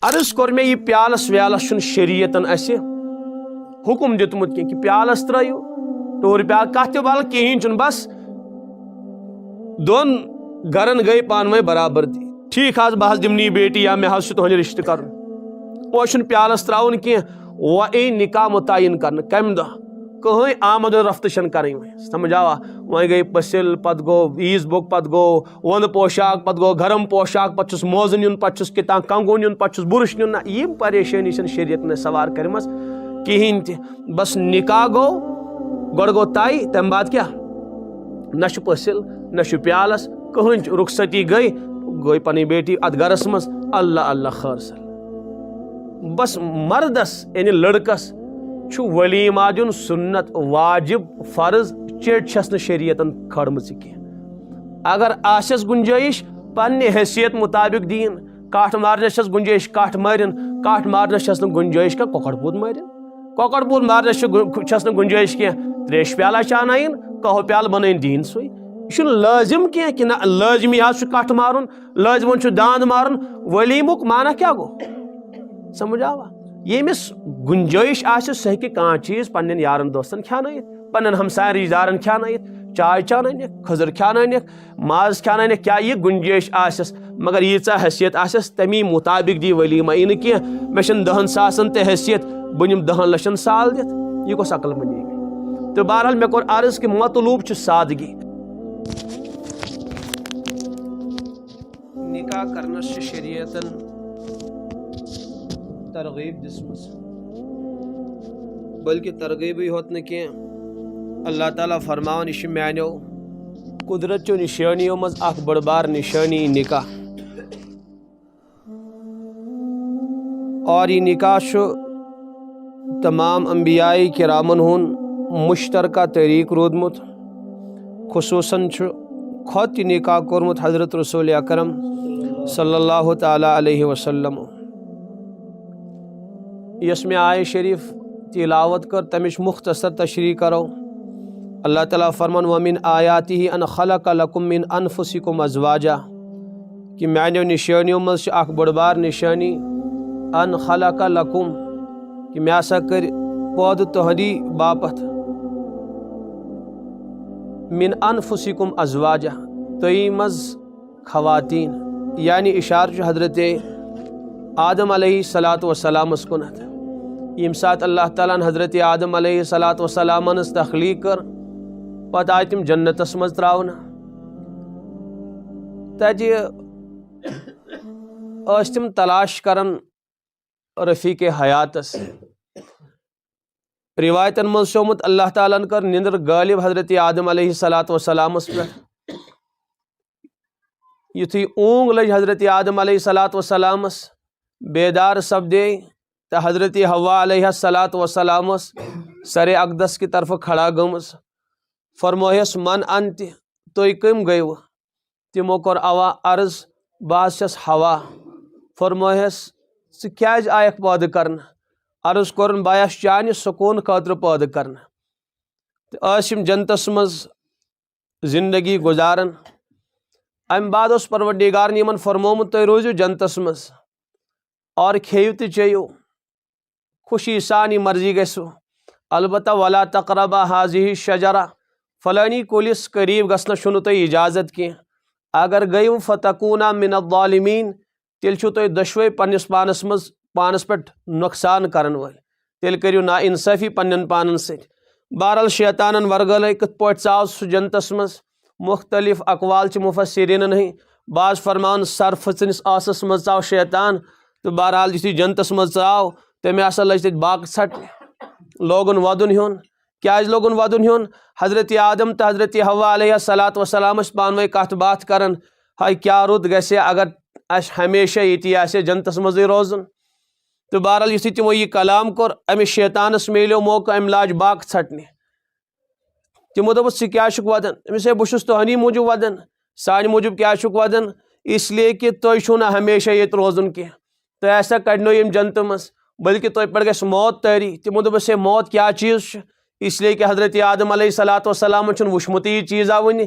अर्ज कोर मे यह प्यालस व्यालस शरीयतन अस हुकुम दितमुत कि प्यालस त्रो टोर प्याल कत बल कहें बस दोन गरन गई पान वे बराबरदी ठीक आज बह दिमनी बेटी या मे तुहद रिश्त कर वह प्यालस त्राउन कह वह ए निकाह मुतयन कर कम दह कहीं आमद रफ्त कर समझ आवा वह गई पसिल पत गो ईज बुक पत गो वन पोशाक पत गो गरम पोशाक पत मोजन यून पत कितान कंगुन यून पत बुरश यून यम परेशानी शरीयत ने सवार कर कहें बस निकाह गो गोड़ गो तय तम बाद क्या न पसिल न प्यालस कहीं रुखसती गई पन बेटी अत गरस मज अल्लाह अल्लाह खर्सल बस मर्दस यानी लड़कस वलीमा दिन सुन्नत वाजिब फर्ज चिट शरीयतन खड़म कह अगर आशस गुंजाइश पन्ने हैसियत मुताबिक दीन काठ मारनस गुंजाइश काठ मारिन काठ मारनस गुंजाइश का कोकड़पूत मारिन कोकड़पूत मारनस गुंजाइश कह त्रेश प्याला चानाइन कहो प्याल बन दीन सो यह लाजिम कह कि ना लाजमी कट मारुन लाजमन दांद मारुन वलीमुक माना क्या गो समझ आवा यमिस गुंजाइश सह कह चीज पन्न यारन दोस्तन खान पन्न हमसाय रिश्तेदारन खान चाय चान खजर खान माज खान क्या यह गुंजाइश आसस मगर यीचा हैसियत आसस तमी मुताबिक दी वलीमा इन कह मे 10 सासन ते हैसियत बह निम 10 लक्षन साल दित यह गोस अकल मंदी गई तो बहरहाल मे कोर अर्ज कि मतलूब सादगी निकाह करने से शरीयतन तरगीब दिसमस बल्कि तरगीब ही होत न कि अल्लाह ताला फरमान यह मानो कुदरत चो निशानियों मज अख बड़ बार निशानी निकाह और यह निकाह तमाम अंबियाई किरामन हुन मुश्तरका तरीक रोदमुत खुसूसन खुद निकाह कोरमुत हज़रत रसूल अकरम सल्लल्लाहु ताला अलैहि वसल्लम यसमें आय शरीफ तिलावत कर तमिश मुख्तसर तशरी करो अल्लाह ताला फरमान वमिन आयातिही अन खलक लकुम मिन अनफुसिकुम अज़वाजा कि मानो निशानियों मज अख बड़बार निशानी अन खलक लकुम कि मे हसा कर पौध तहदी बापत मिन अनफुसिकुम अज़वाजा तई मज खवातीन यानी इशार हज़रत आदम अलैहिस्सलातु वस्सलाम कुनत यम सात अल्लाह ताला हज़रत आदम अलैहिस्सलातु वस्सलाम तख्लीक कर पत आय तिम जन्नतस मज त्रावन तजि तिम तलाश करन रफ़ीक हयातस रिवायतन मज सोमुत अल्लाह ताला कर निंदर गालिब हज़रत आदम अलैहिस्सलातु वस्सलामस पे युथी ऊँग लज हज़रत आदम अलैहिस्सलातु वस्सलामस बेदार सपदे तो हज़रत हव्वा अलैहिस्सलातु वस्सलामस सरे अकदस की तरफ खड़ा गमस फरमोयस मन अंत तुई कम गयो तिमो कोर अवा अर्ज बास हवा फरमोयस क्या आयक पैद कर अर्ज कोर बायस चान सुकून खतर पैद कर जन्नतस मज जिंदगी गुजारन अम बाद परवरदिगार यमन फरमोमुत तुम रोजो जन्नतस मज और खेव तो चेयो खुशी सानी मर्जी गसो अलबत्ता वला तकरबा हाजिही शजरा फलानी कुलिस करीब गसन शुनु तुम इजाजत की अगर गयु फतकूना मिनज़्ज़ालिमीन तेल छु तुम दशवे पन्निस पानस मज पानस पे नुकसान करन वल तेल करियो ना इंसाफी पन्न पानन से बहरहाल शैतानन वर्गल कत पे चाव सह जन्नतस मज मुख्तलिफ अकवाल मुफस्सिरीन नहीं बाज फरमान सर फचनिस आसस मज चाव शैतान तो बहरहाल यु जन्नतस मज चाव तमें हसा लज बाग छट लोगन वदुन हेन क्या लोगन वदुन हेन हज़रत आदम तो हज़रत हव्वा अलैहिस्सलातु वस्सलाम पान वे कत बात करन हाय क्या रुत गसे अगर अस हमेशा ये आसे जन्नतस मज रोजन तो बहरहाल यु तमो यह कलाम कोर अमिस शैतानस मिलो मौका अम लाज बाग छटने तमो दोपस क्या वदन अमिस बहुत तुहनी मूजूब वदन सान मूजूब क्या वदन इसलिए कि तुम छो ना हमेशा ये रोजन कह तो ऐसा कड़नो यम जन्नत मज बल्कि तुम पे गस मौत तैरी तमो दोपस मौत क्या चीज़ इसलिए कि हज़रत आदम अलैहिस्सलातु वस्सलाम वुचमुत यह चीज़ा वन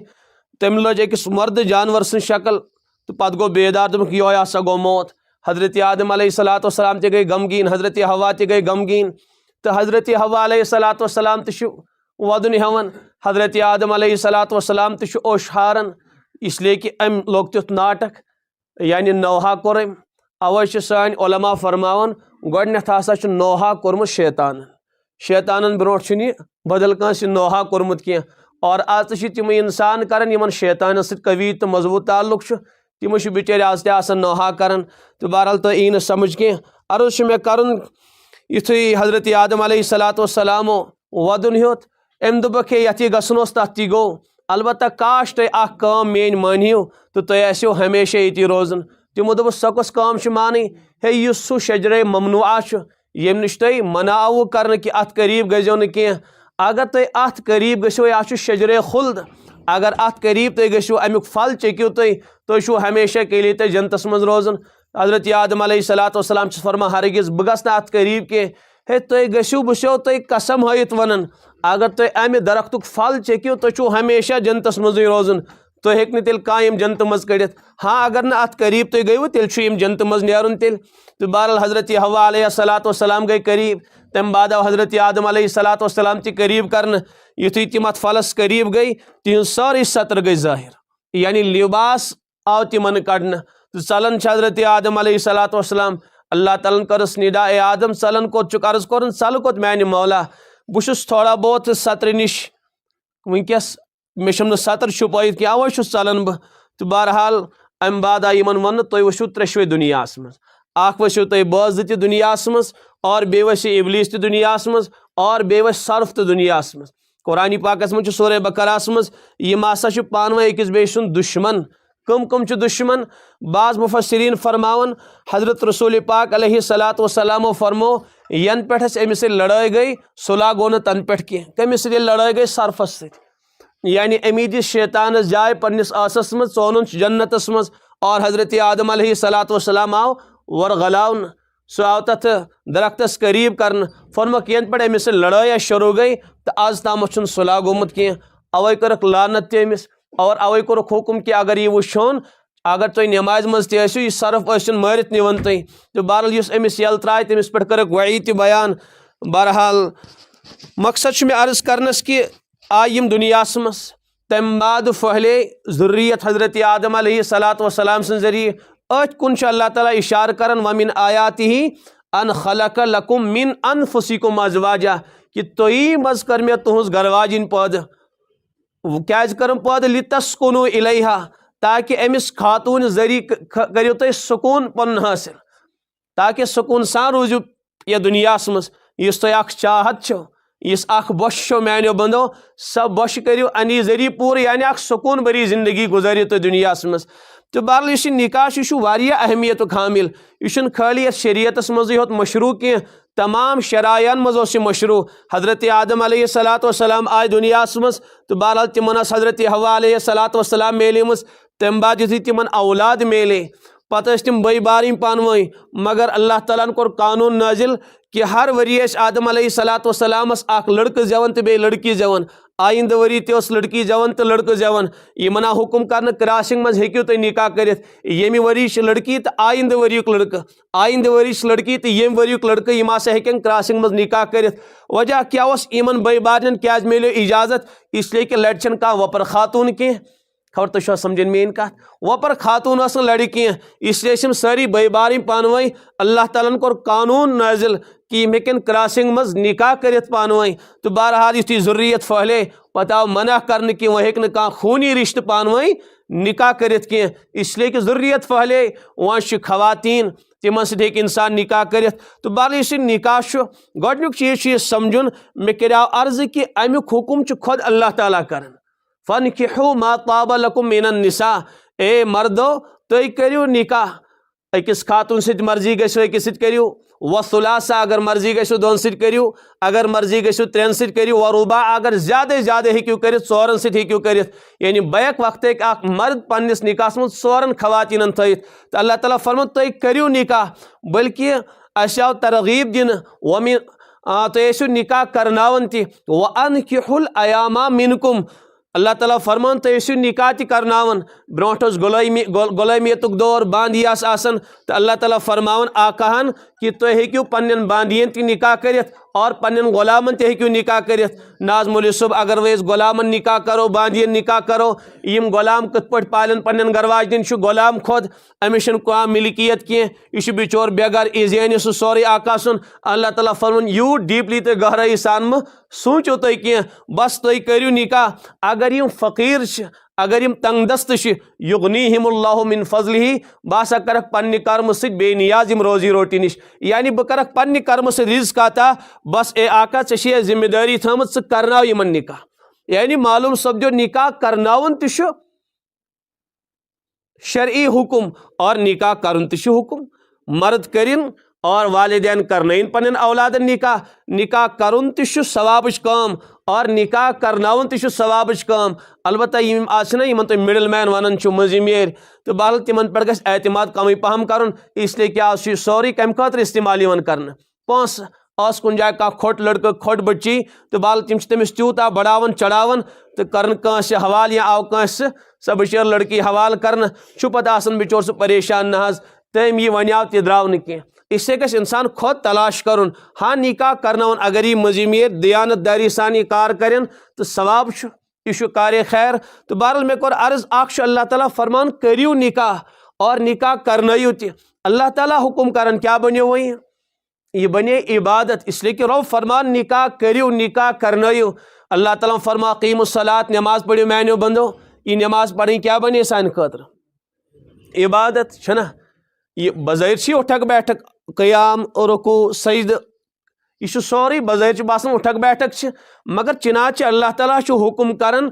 तम लज अकिस मर्द जानवर सं शक्ल तो पत गो बेदार दोपक यो हसा गो मौत हज़रत आदम अलैहिस्सलाम ते गई गमगीन, हज़रत हवा ते गई गमगीन, तो हज़रत हवा अलैहिस्सलाम ते वदन हेवन, हज़रत आदम अलैहिस्सलाम ते ओश हारन, इसलिए कि अम लोग तुथ नाटक यानी नौहा कोर अम। अवै सान उलमा फरमावन गोडनेथ हसा नौहा कोरमुत शैतानन ब्रोट बदल कांस नौहा कोरमुत किया। और आज तम इंसान करन यमन शैतान सत कवी तो मजबूत ताल्लुक तिम बिचार आज ते नौहा करन। तो बहरहाल तो यी न समझ कह अर्ज मे करन युथु हज़रत आदम अलैहिस्सलाम वदन हेत अम दोपक हे यथ गसन तथ ती गो, अलबत्ता काश तुम अम मेन मानियो तो तुम आसो हमेशा ये रोजन। तिमो दोप सो कस काम मान हे युस सह शजरे ममनुआ यम नश तुम मनाव कर कि अत करीब गजो न कह। अगर तुम अत करीब गो यह शजरे खुल्द, अगर अत करीब तुम गो अमुक फल चेक्यू तुम हमेशा के लिए तुम जन्नतस मज रोजन। हज़रत आदम अलैहिस्सलाम फरमा हरगिज बह गस अत करीब कह, हे तुम गो बो तुम कसम हयत वन अगर तुम अमि दरख्तुक फल चेक्यू तुम हमेशा जन्नतस मज रोजन, तुम हेक तेल कायम जन्नत मज कड़ित। हाँ अगर न अत करीब तुम गो तेल जन्नत मज नेरुन तेल। तो बहरहाल हज़रत हवा अलैहिस्सलाम गई करीब, तम बाद आव हज़रत आदम अलैहिस्सलाम ति करीब कर। युथु तिम अत फलस करीब गई तिहन सारी सतर गई जाहिर, यानी लिबास आव तिमन कड़न। तो चलन हज़रत आदम अलैहिस्सलाम अल्लाह तआला करस निदा ए आदम चलन कोत अर्ज कोर चल कोत मैंने मौला बुश थोड़ा बहुत सतर नश वनकस मे सतर छुपाइत कि अवे चलन बह। तो बहरहाल अम बाद आई वन तुम वसो त्रेशवे दुनिया मज, अख वसो तुम बाज त दुनिया मज और बे वसो इबलीस त दुनिया मज और बे वस सर्फ त दुनिया मज। कुरान पाकस मज सूरह बकरा मज यम हसा पानवे अकिस बे सुन दुश्मन। कम कम दुश्मन? बाज मुफस्सिरीन फरमावन हज़रत रसूल पाक अलैहिस्सलाम फरमो यन पे अमिस लड़ाई गई सुलह गो न तन पे कह, कमिस लड़ाई गई सर्फस सत यानी अमी दिस शैतानस जाय पन्निस आसस मज सोन जन्नतस मज। और हज़रत आदम अलैहिस्सलाम आव वरगलावन, सो आव तथ दरख्तस करीब कर फरमक यन पे अमिस लड़ाई शुरू गई तो आज ताम सुलह गोमुत कह। अवै करक लानत अमिस और अवै कोरुक हुक्म कि अगर यह वुन अगर तुम नमाज मज तु यह सर्फ मारित निवन तुम। तो बहरहाल इस अमिस यल त्राय तमिस पे करक वही त बयान। बहरहाल मकसद मे अर्ज करनस कि आयम दुनिया मज तम बाद फहले ज़ुर्रियत हज़रत आदम अलैहिस्सलाम सं जरिए अथ कुन अल्लाह ताला इशार करन वमिन आयातिही अन खलक लकुम मिन अनफुसिकुम अज़वाजा कि तुई मज कर मे तुहज गरवाजिन पद क्या कर पद लितस्कुनु इलैहा ताकि अमिस खातून जरी करो तुम सुकून पन हासिल, ताकि सुकून सान रूजू ये दुनिया मज। इस तुम चाहत इस बश मानो बंदो सब बश करो अनी जरी पूर यानी सुकून भरी जिंदगी गुजारियो तो दुनिया मज। तो बहरहाल यह निकाह यह अहमियत हामिल, यह खाली शरीयतस मज योत मशरू कह, तमाम शरायन मज मशरू। हज़रत आदम अलैहिस्सलाम आय दुनिया मज तो बहरहाल तिमन हज़रत हवा अलैहिस्सलाम मेलेमस, तम बाद यु तिमन औलाद मेले पत तम बई बारम पानवे, मगर अल्लाह ताला कोर कानून नाजिल कि हर वरी आदम अलैहिस्सलामस अख लड़क जवन तो बे लड़की जवन, आइंद वरी तस लड़की जवन तो लड़क जवन। यह मना हुक्म कर क्रॉसिंग मज हेक्यू तुम निकाह कर यमि वरी लड़की तो आइंद वरियुक लड़क, आइंद वरी लड़की तो यम वरियुक लड़क यम हसा हेकन क्रॉसिंग मज निकाह कर। वजह क्या इन बई बारन क्या मिलो इजाजत, इसलिए कि लड़ कह वपर खातून कह। खबर तुम समझन मेन कत वपर खातून लड़ कह, इसलिए सारी बई बारम पानवे अल्लाह ताला कोर कानून नाजिल कि यम हेकन क्रॉसिंग मज निकाह कर पानवे। तो बहरहाल युथु ज़ुर्रियत फहले पत आव मना कर कि वह हेक कह खूनी रिश्त पानवे निकाह कर कह, इसलिए कि ज़ुर्रियत फहले वन खवातीन तिमन सत इंसान निकाह कर। तो बहरहाल निकाह गोडनुक चीज समझुन मे करो अर्ज कि अमुक हुक्म खुद अल्लाह ताला कर फनकिहु मा ताब लकुम मिनन निसा, ए मर्दो तुम करियो निकाह अकिस खातून सत मर्जी गो अकिस सत करियो वसुलासा अगर मर्जी गो दोन सत करियो, अगर मर्जी गो त्रेन सत करियो वरुबा अगर ज्यादा हेक्यू कर चोरन सत हेक्यू कर। यानी बैक वक्त मर्द पन्निस निकाह मज चोरन खवातीन थत। तो अल्लाह ताला फरमो तुम करियो निकाह, बल्कि अस आव तरगीब दिन वमिन तुम निकाह करनावन ति व अनकिहुल अयामा मिनकुम, अल्लाह ताला फरमान तो ऐसी निकाह ति करनावन ब्रोंठ गुलामियतुक दौर बांदी आसन तो अल्लाह ताला फरमावन आकाहन कि तुम हेक्यू पन्न बांदियन ति निकाह करित और पन्न गुलामन ते हेक्यू निकाह करित नाज मोली सुब अगर वे गुलामन निकाह करो बांदियन निकाह करो यम गुलाम कत पट पालन पन्न गरवाजन गुलाम खुद अमिश क्या मिलकियत कह यह बिचोर बेगर इजान सह सोरे आका सुन अल्लाह ताला फरमान यू डीपली तो गहराई सान म सोचो तुम कह बस तुम करियो निकाह अगर यम फकीर अगर यम तंगदस्त युगनीहिमुल्लाहु मिन फजलिही बह हसा करक पन्ने कर्म सत बेनियाज यम रोजी रोटी निश यानी बह करक पन्ने कर्म सत रिज़्क़ अता बस ए आका ऐ जिम्मेदारी थमत स करनाव यमन निकाह यानी मालूम सपदो निकाह करनावन तु शरई हुकुम और निकाह करन तु हुकुम मर्द करिन और वालिदैन करनइन पन्न औलादन निकाह निकाह करुन तु सवाबच काम और निकाह करनावन तु सवाबच काम अलबत्ता यम आछना यमन तुम मिडल मैन वनान मजिमेर तो बहल तिमन पे गछ एतमाद कम पहम कर इसलिए क्या सोरी कम खतर इस्तेमाल कर पोस आस कुन जाए कह खोट लड़क खोट बच्ची तो बहल तम तमिस त्यूता बढ़ावन चढ़ावन तो कर हवाल या आव कंस सह बचर लड़की हवाल कर पे आसन बिचोर सह परेशान ना तम यह वनाव तह द्राव न कह इससे गछ इंसान खुद तलाश करुन हाँ निकाह करनावन अगर यह मजिमेर दयानतदारी सान यह कार करें तो सवाब यह कार खैर तो बहरहाल मे कोर अर्ज अख अल्लाह ताला फरमान करियो निकाह और निकाह करनयु तह अल्लाह ताला हुकुम करन क्या बनो वही यह बने इबादत इसलिए कि रब फरमान निकाह करियो निकाह करनयु अल्लाह ताला फरमा क़ीमुस्सलात नमाज पढ़ियो मैनो बंदो यह नमाज पढ़ी क्या बने सान खतर इबादत छना यह बज़ाहिर उठक बैठक क़याम रुकू सजद यह सोरे बज़ाहिर बासन उठक बैठक मगर चिनाच अल्लाह ताला हुकुम करन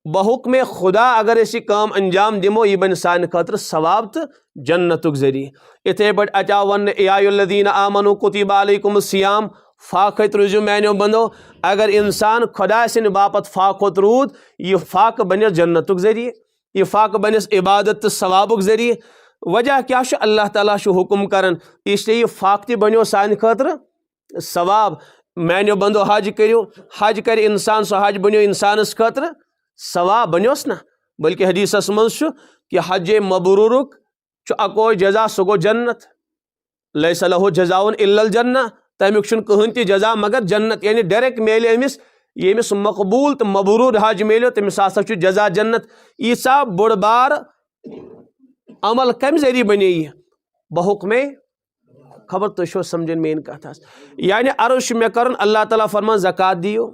बहुक्म खुदा अगर ऐसी काम अंजाम दिमो यह बन सान खतर सवाब तो जन्नतुक जरिए इथे पे अचा वन यायुल्लज़ीना आमनु कुतिबा अलैकुमुस्सियाम फाक रूजो मैनो बंदो अगर इंसान खुदा सिन बापत फाक रूद यह फाक बन जन्नतुक जरिए यह फाक बन इबादत तो सवाबुक जरिए वजह क्या अल्लाह ताला हुकुम करन इसलिए यह फाक ति बनो सान खतर सवाब मैनो बंदो हज करियो हज कर इंसान सो हज बनो इंसानस खतर सवाब बनोस ना बल्कि हदीसस मज कि हज मबरूरुक अको जजा सो गो जन्नत लैसा लहु जज़ाउन इल्लल जन्नह तमिक कहन ति जजा मगर जन्नत यानी डायरेक्ट मेले अमिस यमिस मकबूल तो मबरूर हज मेलो तमिस हसा जजा जन्नत ईसा बोड़ बार अमल कम जरिए बने यह बहुक्म खबर तो समझन मेन कथ यानी अर्ज मे कर अल्लाह ताला फरमान ज़कात दियो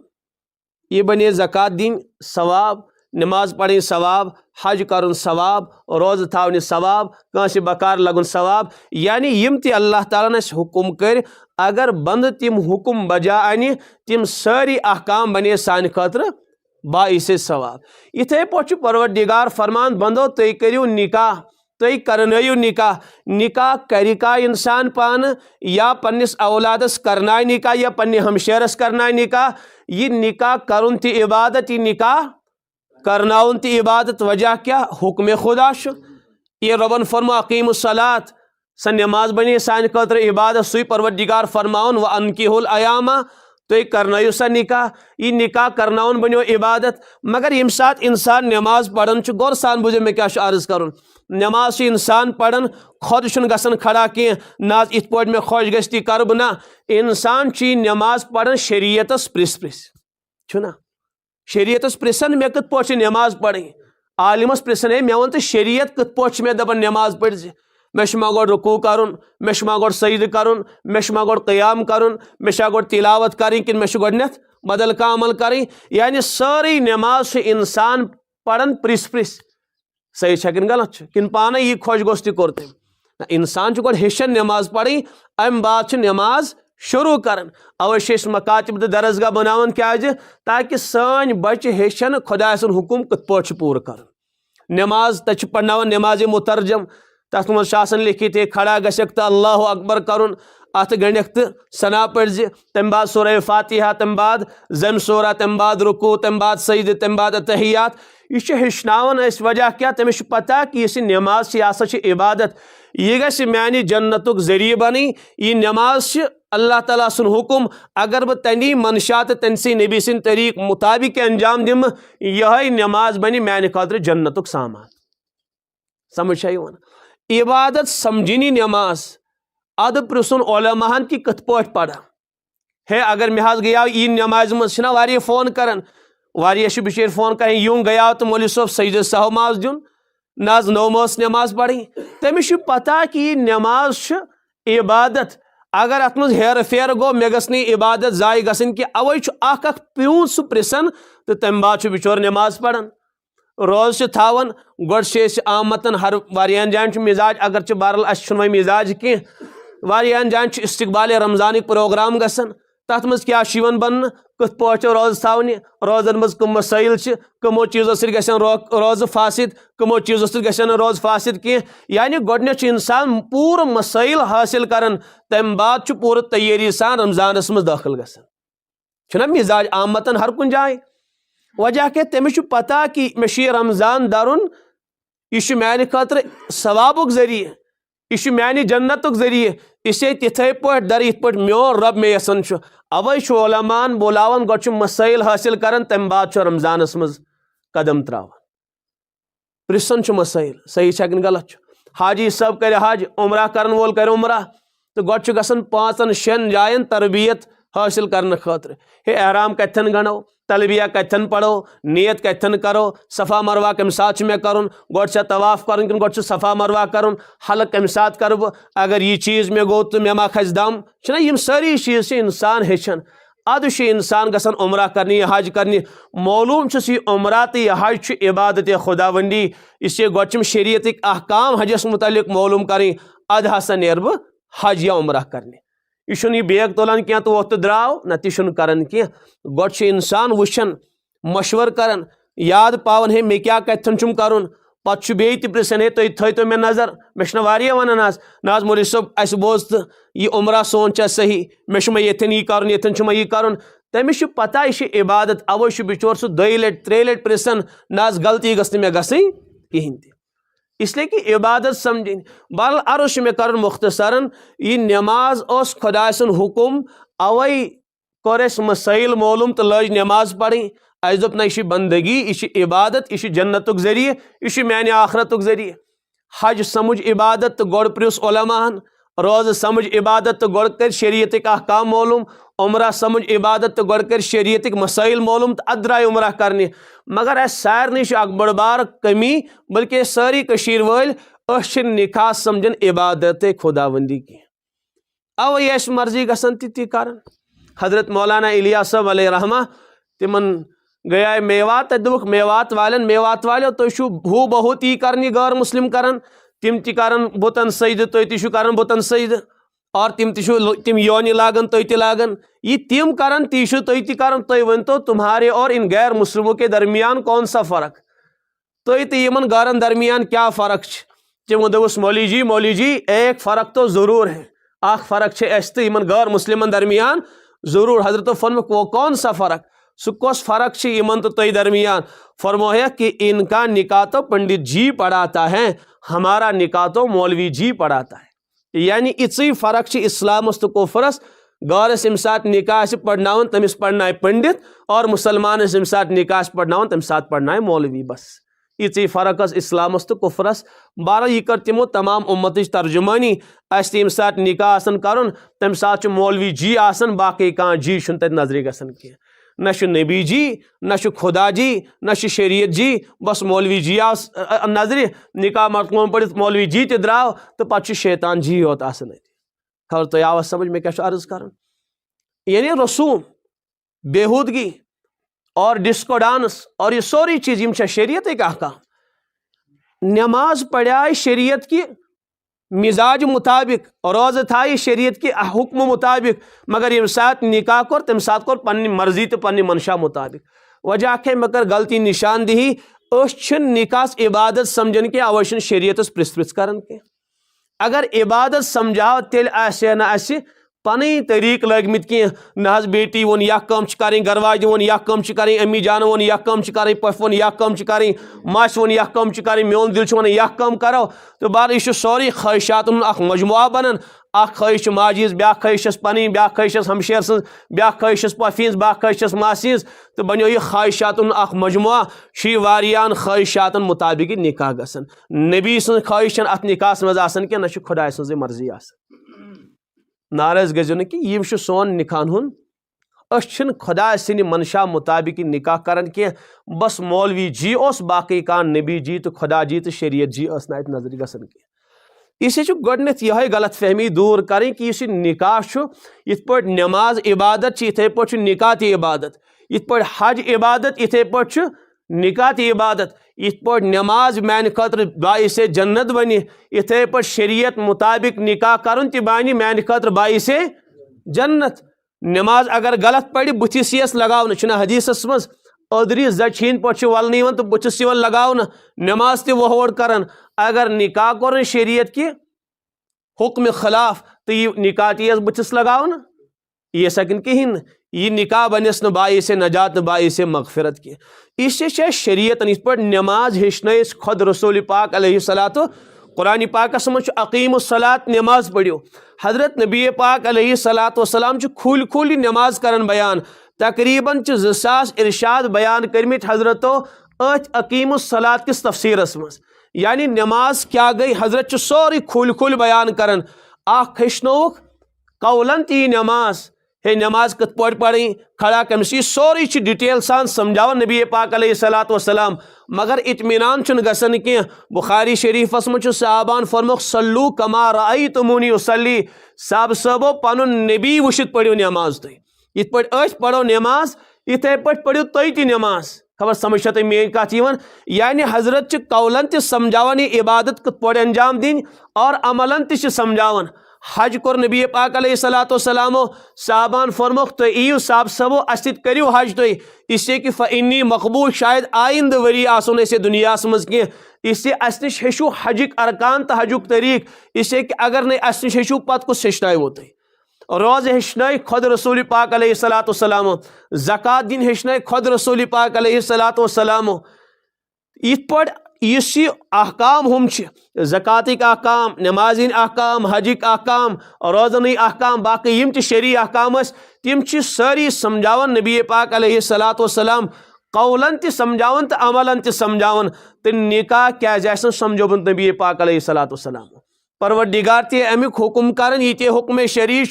यह बने ज़कात दिन सवाब नमाज पढ़ी सवाब हज कर सवाब रोज़ थावनि सवाब कंसे बकार लगन सवाब यानी यम ति अल्लाह ताला ने हुकुम कर अगर बंद तिम हुकुम बजा अन तिम सारी अहकाम बने सान खतर बाइसे सवाब इथे पे परवरदिगार फरमान बंदो तुम करियो निकाह तुम करनयु निकाह निकाह करिका इंसान पान या पन्निस औलादस करना निकाह या पन्ने हमशेरस करना निकाह यह निकाह करुन ति इबादत यह निकाह करनाउन ति इबादत वजह क्या हुक्म खुदा ये रबन फरमा अक़ीमुस्सलात स नमाज बने सान खतर इबादत सुई परवरदिगार फरमाउन व अनकिहुल अयामा तो करनयु सा निकाह यह निकाह करनाउन बनो इबादत मगर यम सात इंसान नमाज पढ़न गौर सान बुझे मे क्या अर्ज कर नमाज इंसान पढ़न खुद गसन खड़ा कह ना इत पे मे खुश गि करब ना इंसान नमाज पढ़न शरीयतस प्रिस प्रिस छुना शरीयतस प्रिसन मे कत पे नमाज पढ़ी आलिमस प्रिसन है मे वन तो शरीयत कत पे मे दपन नमाज पढ़ मे गो रुकू कर मे गो सजद कर मे गो क़याम कर मे गो तिलावत करें कि मे गोडनेथ बदल का अमल करें यानी सारी नमाज इंसान पढ़न प्रिस प्रिस सही छन गलत किन पाने यह खुश गोस तोर तम इंसान गो हेशन नमाज पढ़ी अम बाद नमाज शुरू कर अवे मकातिब दरसगाह बनावन क्या ताकि सान बच्चे हेशन खुदा सुन हुकुम कत पे पूर कर नमाज तक पढ़नावन नमाज मुतरजम तथ मज लिखित खड़ा गसक तो अल्लाह अकबर कर अत गणिक तो सना पढ़ तम बाद सूरह फातिहा तम बाद जम सूरा तम बाद रुकू तम बाद सजद तम बाद तहियात यह हेचनावन वजह क्या तमिस पता कि इस नमाज यह इबादत यह गि मानी जन्नतुक जरिए बनी यह नमाज अल्लाह ताला सुन हुकुम अगर बह तनी मनशा तो तन सी नबी सिंद तरीक मुताबिक अंजाम दिम यह नमाज बन मैंने खतर जन्नतुक सामान। समझ इबादत समझनी नमाज अद पृथुन उलमाहन कि कथ पठ पढ़ है अगर मे गया ई नमाज मना वारिया फोन करान वारिया बिचार फोन कर यूं गया तो मौलवी साहब सजद सहव माज दिन नाज नौमस नमाज पढ़ी तमिस पता कि यह नमाज इबादत अगर अत मज हेर फेर गो मे गस इबादत जाय गसन कि अवै प्यून सह पृसन तो तम बाद बिचोर नमाज पढ़ान रोज थावन गोड़ आमतन हर वारियान जान मिजाज अगर बहरल अस मिजाज कह वारियान जान इस्तकबाल रमजान प्रोग्राम गसन तथ मज क्या बन कथ पे रोज थावन रोजन मज कम मसाइल कमो चीज़ों सो रोज फासिद कमो चीज़ों सो रोज फासिद कह यानी गोडन इंसान पूर मसाइल हासिल करान तम बाद पूर तैयारी सान रमजानस मज दाखिल गसन मिजाज आमतन हर कुन जाए वजह क्या तमिस पता कि मे रमजान दरुन यह माने खतर सवाबुक जरिए यह माने जन्नतुक जरिए इसे तिथे पे दर इत पे मोन रब मे यसन अवै उलमान बोलावन गो मसाइल हासिल करान तम बाद रमजानस मज कदम त्रावान पृसन मसाइल सही कि गलत हाजी सब कर हज उमरा करन वोल कर उमरा तो गो गसन 5-6 जायन तरबियत हासिल करने खतर हे एहराम कथन गणो तलबिया कथन पढ़ो नियत कथन करो सफ़ा मरवा कम साथ में करुन गोड़ तवाफ कर गोड़ सफ़ा मरवा करुन हलक कम साथ कर अगर यह चीज़ मे गो तो मे मा खस दम यम सारी चीज़ इंसान हेचन अद इंसान गसन उमरा करनी हज करनी मालूम यह उमरा तो यह हज इबादत खुदावंदी इससे गोचम शरीयत अहकाम हजस मुतलिक मालूम करें अद हसा नेर बह हज या उमरा करने यह बेग तुलान क्या तो वो द्राव न तन करान कह गोड़ इंसान वुचन मशवर करान याद पावन है मे क्या कथन चुम करुन पे बे पृसन है तुम थो मे नजर मे वारिया वनान नाज मौलवी साहब अस बोज तो यह उमरा सोन सही मे यन यह कर यन यह कर तमिस पता यह इबादत अवै बिचोर सह 2 लट 3 लट पृसन नाज गलती गस मे गई कहें तह इसलिए कि इबादत समझन बल अर्ज मे कर मुख्तसरन यह नमाज खुदा सुन हुकुम अवै कोर मसाइल मालूम तो लज नमाज पढ़ी अस दोप ना यह बंदगी यह इबादत यह जन्नतुक जरिए यह माने आखरतुक जरिए हज समझ इबादत तो गोड़ प्रिस उलमाहन रोज समझ इबादत तो गोड़ कर शरीयत अहकाम मालूम उमरा समझ इबादत तो गोड़ कर शरीयत मसाइल मालूम तो अद्राय उमरा करने मगर अस सारे बड़ बार कमी बल्कि सारी कशीर वल निकाह समझन इबादत खुदावंदी की अवै मर्जी गसन ती कर हजरत मौलाना इलियास साहब अलैहि रहमा तिमन गया मेवात दुख मेवात वालो तो हू बहुत ती करनी गैर मुस्लिम करन तिम ती करन बुतन सजद तो करन बुतन सजद और तिम योनि लागन तो लागन ये तिम करन ती तो करन तो वन तो तुम्हारे और इन गैर मुस्लिमों के दरमियान कौन सा फ़र्क तो यमन गैरन दरमियान क्या फ़र्क तिमो दोस मौली जी एक फ़र्क तो ज़रूर है अख फ़र्क अस तो यमन गैर मुस्लिमन दरमियान ज़रूर हजरत फरमाया वो कौन सा फ़र्क सो कस फ़र्क यमन तो दरमियान फरमाया कि इनका निकाह तो पंडित जी पढ़ाता है हमारा निकाह तो मौलवी जी पढ़ाता है यानी इसी फ़र्क इस्लामस तो कुफरस गौरस अम सात निकाह पढ़नावन तमिस पढ़नाए पंडित और मुसलमान अम सात निकाह पढ़नावन तम सात पढ़नाए मौलवी बस इसी फ़र्क इस्लामस तो कुफरस बार यह कर तिमो तमाम उम्मत तर्जुमानी अस तम सात निकाह कर तम सात मौलवी जी आसन बाकी कह जी तत नजर गसन कह न नबी जी न खुदा जी न शरीयत जी बस मौलवी जी आस नजर निकाह मरकूम पढ़ मौलवी जी ते द्राव तो पे शैतान जी योत आसन खबर तो आवा समझ में क्या अर्ज कर यानी रसूम बेहूदगी और डिस्को डांस और ये सारी चीज़ यम शरीयत अहकाम नमाज पढ़ाए शरीयत की मिजाज मुताबिक रोज़ थाई शरीयत की हुक्म मुताबिक मगर यम साथ निकाह कर तम साथ कर पन्नी मर्जी तो पन्नी मनशा मुताबिक वजह के मगर गलती निशानदेही निकाह इबादत समझन के अवश्य शरीयत प्रिस्प्रिस करन के अगर इबादत समझाओ तेल आसे न आसे पन तरीक लगमित कह न बेटी वो यह कम करें गरवाज वो यह कम करें अम्मी जान वो यह कम करें पफ वो यह कम करें माश वो यह कम करें मोन दिल वो यह कम करो तो बार यह सारी ख्वाहिशात मजमुआ बनन अख ख्वाहिश माजी ब्या ख्वाहिश पनी ब्या ख्वाहिश हमशेर सज ब्या ख्वाहिश पफी ब्या ख्वाहिश मासी तो बनो यह ख्वाहिशात अख मजमुआ वारियान ख्वाहिशातन मुताबिक निकाह गसन नबी सज ख्वाहिश अत निकाह मज आसन कि न खुदा सज मर्जी नाराज गजो न कि यह सोन निकाह हुन अन खुदा सिंह मनशा मुताबिक निकाह कर बस मौलवी जी उस बाकी कान नबी जी तो खुदा जी तो शरीयत जी ना नजर गसन कह इसे गोडनथ यह गलत फहमी दूर करें कि इस निकाह इत पे नमाज इबादत इथे पे निकाह ती इबादत इत पे हज इबादत इथे पे निकाह ती इबादत इत पे नमाज मान खतर बाइसे जन्नत बन इथे पे शरीयत मुताबिक निकाह कर बान मान खतर बाइसे जन्नत नमाज अगर गलत पढ़ बुथिस यस लगावन हदीसस मज अदरी जचीन पे वलन तो बुथिस लगावन नमाज ते वोड़ कर अगर निकाह कोर शरीयत कि हुक्म खिलाफ तो यह निकाह ती बुथिस लगावन यह सकिन कहीं यह निकाह बनस न बाइस नजात न बाइस मगफिरत की इससे शरीयत इत पे नमाज हेचन खुद रसूल पाक अलैहिस्सलातु कुरान पाकस मज अकीमुस्सलात नमाज पढ़ो हजरत नबी पाक अलैहिस्सलातु वस्सलाम खुल खुल नमाज करन बयान तकरीबन 2000 इरशाद बयान करमित हजरतो अथ अकीमुस्सलात किस तफसीरस मज यानी नमाज क्या गई हजरत सोरी खुल खुल बयान करन आख हेचनोक कौलन ती नमाज हे नमाज कत पढ़ पढ़ी खड़ा कमस सोरी डिटेल सान समझावन नबी पाक अलैहिस्सलातु वस्सलाम मगर इत्मीनान गसन कह बुखारी शरीफस मज साहबान फरमुख सल्लू कमा रअयतुमूनी उसल्ली साहब सबो पनुन नबी वुशित पढ़ो नमाज तुम इत पे पढ़ो नमाज इथे पे पढ़ो तुम ती नमाज खबर समझ तुम मेन कत यानी हजरत कौलन त समझावन इबादत कत पे अंजाम दिन और अमलन त समझावन हज कोर नबी पाक अलैहिस्सलातु वस्सलामो साहबान फरमुख तो इो साहब सबो अस्तित करियो हज तुम इससे कि फ़इन्नी मकबूल शायद आइंद वरी आसन ऐसे दुनिया मज कह इससे अस नश हेचु हजिक अरकान तो हजुक तरीक इससे कि अगर नहीं अस नश हेचु पत कुछ हेचनो तुम रोज हेचन खुद रसूल पाक अलैहिस्सलातु वस्सलामो ज़कात दिन हेचन खुद रसूल पाक अलैहिस्सलातु वस्सलामो इत पे इस अहकाम हम ज़कातिक अहकाम नमाजिन अहकाम हजिक अहकाम रोज़न अहकाम बाकी यम शरी अहकाम तिम सारी समझावन नबी पाक अलैहिस्सलातु वस्सलाम कौलन त समझावन तो अमलन त समझावन तो निकाह क्या समझोबन नबी पाक अलैहिस्सलातु वस्सलाम परवरदिगार ते अमिक हुक्म करन ये हुक्म शरी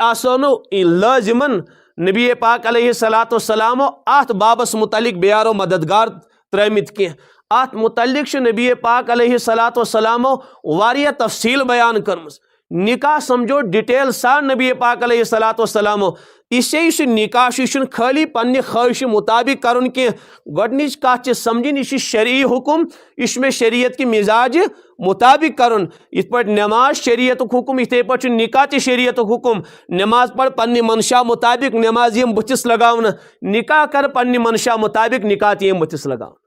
आसनो लाजिमन नबी पाक अलैहिस्सलातु वस्सलाम अत बाबस मुतलिक बेयारो मददगार त्रमित कह अत मुतल्लिक नबी पाक अलैहिस्सलातु वस्सलामो वारिया तफसील बयान करमस निकाह समझो डिटेल सान नबी पाक अलैहिस्सलातु वस्सलामो इससे निकाह खाली पन्ने ख्वाहिश मुताबिक करुन कि गोडनिच कत समझिन यह शरई हुक्म इसमें शरीयत की मिजाज मुताबिक करुन इत पे नमाज शरीयत हुक्म इथे पे निकाह त शरीयत हुक्म नमाज पढ़ पन्ने मनशा मुताबिक नमाज यम बुथिस लगावन निकाह कर पन्ने मनशा मुताबिक निकाह त यम बुथिस लगावन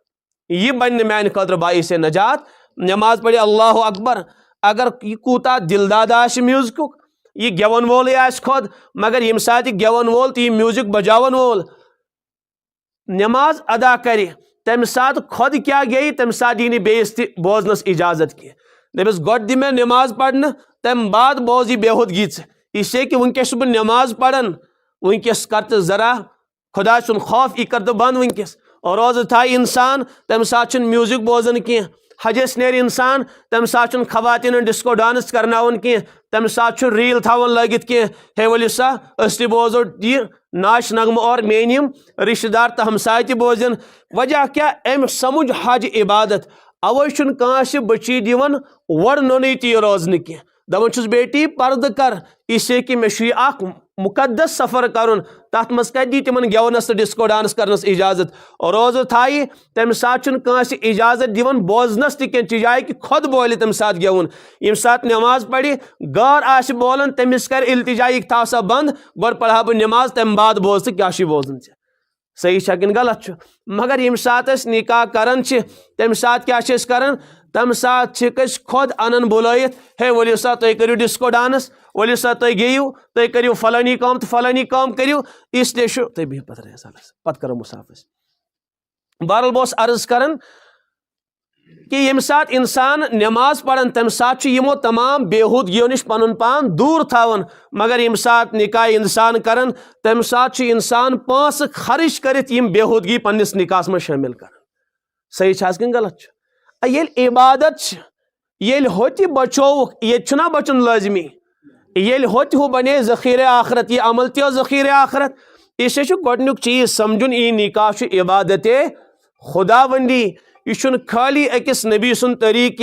यह बन मान खतर बाइस नजात नमाज पढ़े अल्लाह अकबर अगर यह कूता दिलदाद म्यूजिक यह गेवन वोल खुद मगर यम सात गेवन वोल तो यह म्यूजिक बजावन वोल नमाज अदा करे तम सात खुद क्या गई तम सात दी बेस बोजनस इजाजत की दपस गोड दि मे नमाज पढ़न तम बाद बोज यह बेहुदगी इससे कि वनकस बह नमाज पढ़न वनकस कर जरा खुदा सुन खौफ यह कर बंद वनकस और रोज था इंसान तम सात म्यूजिक बोजन कह हजस नेर इंसान तम सात खवातीन डिस्को डांस करनावन कह तम सात रील थवन लगित कह हे वली सा अस बोजो यह नाच नगम और मेन रिश्तेदार तो हमसाय त बोजन वजह क्या अम समुझ हज इबादत अवे कांस बची दिवन वड़ नोन ती रोजन कह दपान बेटी पर्द कर इससे कि मे मुकद्दस सफ़र कर तथ मज दी तिमन गेवनस तो डिस्को डांस करनस इजाजत और रोज थाई तम सात इजाजत दिवन बोजनस तह जाए कि खुद बोले तम सात गेवन यम सात नमाज पढ़ गार आश बोलन तमिस कर इल्तिजा था सा बंद गो पढ़ा बह नमाज तम बाद बोज तो क्या बोजन सही कि गलत मगर यम सात निकाह करन तम सात क्या करन तम सात खुद अनन बुलायत हे वलियो सा तुम करियो डिस्को डांस वलियो सा तुम गेयू तुम करियो फलानी काम तो फलानी काम करियो इसलिए तुम बिह पत करो मुसाफिर बहरल बस अर्ज करन कि यम सात इंसान नमाज पढ़न तम सात यमो तमाम बेहूदगियों निश पनुन पान दूर थावन, मगर यम सात निकाह इंसान करन तम सात इंसान पांस खर्च करित यम बेहूदगी पन्निस निकाह में शामिल कर। सही छास कि गलत? ये इबादत ये होत बचो ये चुना बचन लाजमी, ये होत हो बने ज़ख़ीरे आखरत, ये अमल त्यो ज़ख़ीरे आखरत। इसे गोडनुक चीज समझुन यह निकाह इबादत खुदावंदी, यह खाली अकिस नबी सुन तरीक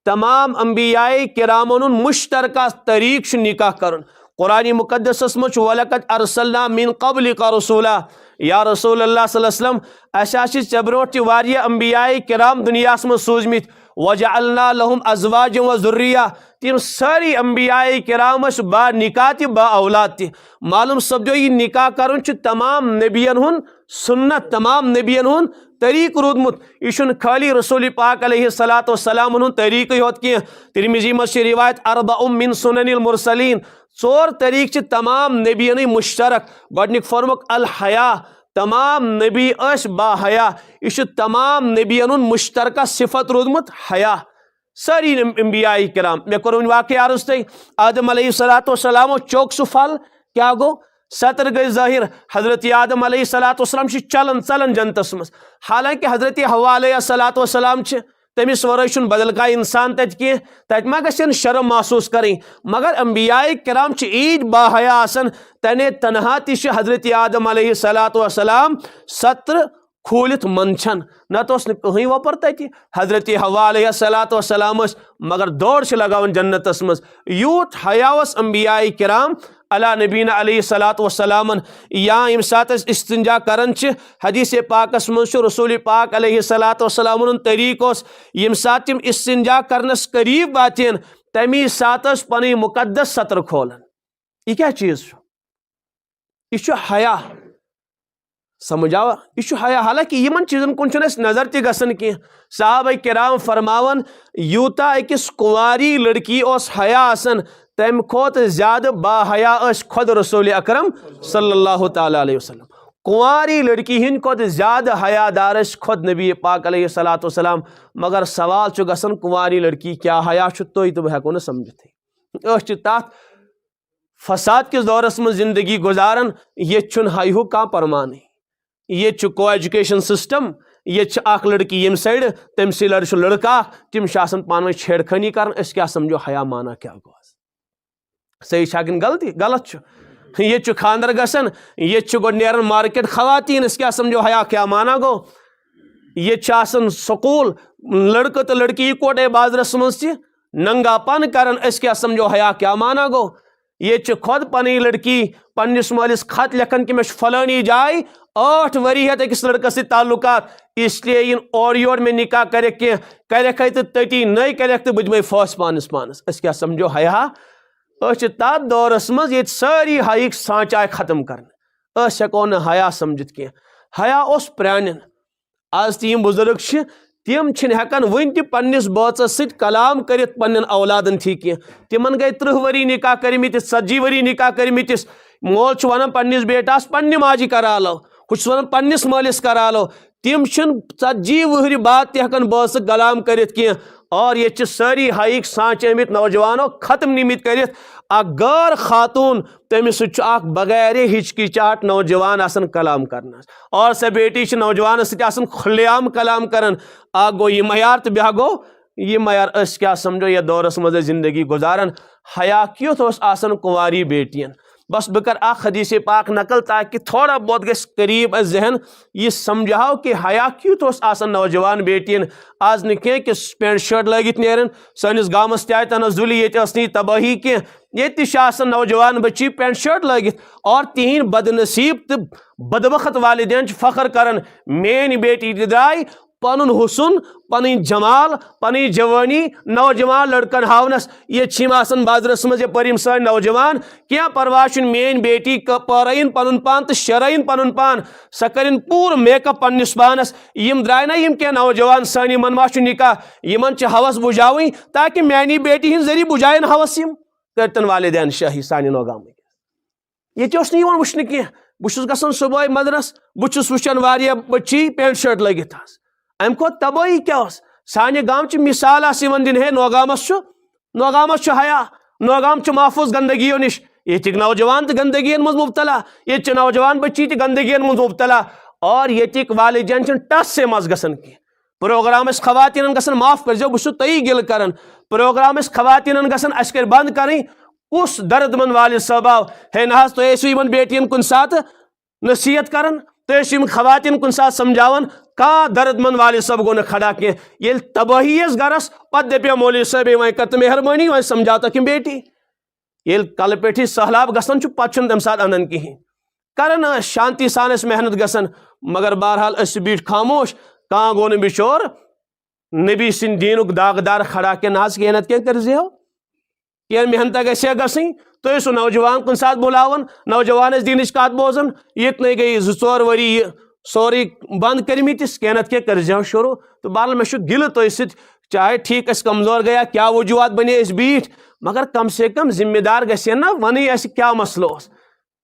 तमाम अंबियाए किरामन मुश्तरका तरीक निकाह करन। कुरान मुकद्दस मज वलकद अरसलना मिन क़ब्लिका रसूला, या रसूल अल्लाह सल्लल्लाहु अलैहि वसल्लम चे ब्रोट वारिया अंबियाए किराम दुनियास में सूजमित, वजअलना लहुम अज़वाजन व ज़ुर्रिया, तिम सारी अंबियाए किरामस बा निकाह ति बा औलाद ति। मालूम सपदो यह निकाह करन तमाम नबियन हुन सुन्नत, तमाम नबियन हुन तरीक रूदमुत। यह खाली रसूल पाक अलैहिस्सलातु वस्सलाम हुन तरीक योत कि तिरमिज़ी मज रिवायत अरबअ मिन सुननिल मुरसलीन, 4 तरीक तमाम नबियन मुश्तरक। गोडनिक फरमुक अल हया, तमाम नबी अश बा हया, यह तमाम नबियन मुश्तरका सिफत रूदमुत हया। सारी अंबियाए किराम मे कोर वाक़ अर्ज तय, आदम अलैहिस्सलातु वस्सलाम चौक सु फल क्या गो, सतर गई जाहिर। हजरत आदम अलैहिस्सलातु वस्सलाम चलन चलन जन्नतस मज, हालांकि हजरत हव्वा अलैहिस्सलातु वस्सलाम तमिस वरय बदल का इंसान तत कह, तत मा गन शर्म महसूस करें। मगर अंबियाए किराम ईद बाहया आसन, तने तनहा ति हजरत आदम अलैहिस्सलातु वस्सलाम सत्र खोलित मंछन, न तो कहीं वपर तत। हजरत हव्वा अलैहिस्सलातु वस्सलाम मगर दौड़ लगावन जन्नतस मज। यूत हयावस अंबियाए किराम अला नबीना अलैहिस्सलातु वस्सलामन। या यम सात इस्तिंजा करन हदीस पाकस मज रसूल पाक अलैहिस्सलातु वस्सलाम तरीक यम सात तिम इस्तिंजा करनस करीब वातेन, तमी सात पन मुकद्दस सतर खोलन। यह क्या चीज? यह हया, समझ आवा? यह हया। हालांकि यमन चीजन कुन नजर ति गसन कह। साहबा किराम फरमावन यूता अकिस कुंवारी लड़की ओस हया आसन, तम खोत ज्यादा बाहया खुद रसूल अकरम सल्लल्लाहु तआला अलैहि वसल्लम। कुंवारी लड़की हिंद खोत ज्यादा हयादार खुद नबी पाक अलैहिस्सलातु वस्सलाम। मगर सवाल च गसन कुंवारी लड़की क्या हया तो बह हेको न समझित। तथ फसाद किस दौरस में जिंदगी गुजारन, ये हयहु कह परमान, ये को एजुकेशन सिस्टम, ये लड़की यम साइड तम सी लड़ लड़का, तिम पान छेड़खानी कर। क्या समझो हया माना क्या गो? सही कि गलती? गलत। ये खानदर गसन, ये गो नेरन मार्केट खवातीन, क्या समझो हया क्या माना गो? ये स्कूल लड़का तो लड़की इकोटे बाजरस मज नंगापन कर, क्या समझो हया क्या माना गो? ये खुद पनी लड़की पन्निस मालिस खत लिखन कि मे फलानी जाय 8 वरी है अकिस लड़कस से ताल्लुकात, इसलिए इन और योर में निकाह करे करे तो तटी नई करे तो बुझमे फस पानस पानस। क्या समझो हया? तथ दौरस मज ये सारी हयक सांचाए खत्म कर, हेको न हया समझित कह। हया उस प्रान आज तम बुजुर्ग तिम हेकान वन ति पन्निस बचस सत कलाम करित पन्न औलादन थी कह। तिमन गई 30 वरी निकाह करमितिस, 40 वरी निकाह करमितिस। मोल वन पन्निस बेटास पन्नि माजि करा लो, कुछ वन पन्निस मालिस करा लो। तिम 40 वहरी बाद तहन बस कलाम करित कह। और ये सारी हयक सांचमित नौजवानों खत्म निमित करित। गैर खातून तमिस बगैर हिचकिचाहट नौजवान आसन कलाम करना, और सह बेटी नौजवान सत खुलेआम कलाम करन। गो यह मयार तो ब्याह गो यह मयार। क्या समझो यह दौरस मज जिंदगी गुजारन। हया क्युत आसन कुंवारी बेटियन। बस बह कर हदीस पाक नकल ताकि थोड़ा बहुत गस करीब जहन यह समझाओ कि हया क्युत आसन नौजवान बेटियन। आज न कह कि पेंट शर्ट लगित नेरन, सनिस गामस तय तनजुली ये तबाही कह, ये नौजवान बच्ची पेंट शर्ट लगित। और तिहिंद बदनसीब तो बदबख्त वालिदैन फख्र करन, मेन बेटी द्राय पनुन हुसन, पनी जमाल, पनी जवानी नौजवान लड़कन हावनस। ये बाजरस मज परिम सान नौजवान क्या परवाह मेन बेटी पारन पनुन पान तो शराइन पनुन पान, सह करिन पूर मेकअप पन्निस पानस। यम द्राय ना यम क्या नौजवान सान यमन मा निकाह, यमन हवस बुझावी ताकि मैनी बेटी हिंद जरिए बुझायन हवस यम करतन वालिदैन शाही सान नौगाम। ये वुचन कह, बहुत गसन सुबह मदरस, बहुत वुचान वारिया बच्ची पेंट शर्ट लगित। अम खो तबाही क्या साने गाम मिसाल दिन है नौगामस हया नौगाम महफूज गंदगियों निश ये नौजवान तो गंदगियन मज मुबतला ये नौजवान बच्ची तो गंदगियन मज मुबतला और ये वालिदैन टस से मज गसन की प्रोग्राम खवातीन गसन माफ कर जो बहुत तई गिल कर प्रोग्राम खवातीन गसन अस कर बंद करें कुस दर्दमंद वालिद स्वभाव है ना तुम बेटियन कुन सात नसीहत कर तुम खवातीन कुन सात समझावन का दर्दमंद वालिद सब गो न खड़ा कह तबाही गरस पे दपे मौलवी साहब वह कर तो मेहरबानी वह समझाता कि बेटी ये कल पे सहलाब गसन पे तम सात अनन कहें कर शांति सान मेहनत गसन मगर बहरहाल बीठ खामोश कह गो न बिचोर नबी सिंद दीनुक दागदार खड़ा कह ना कह क्या कर कह मेहनत गई गई तुम सह नौजवान कुन सात बुलावन नौजवान दीन कत बोजन ये गई 2-4 वरी सोरी बंद करमिस कह क्या कर शुरू तो बहरहाल मे गिल तुम सत चाहे ठीक कमजोर गया क्या वजूहत बने बीठ मगर कम से कम जिम्मेदार गए ना वन क्या मसलो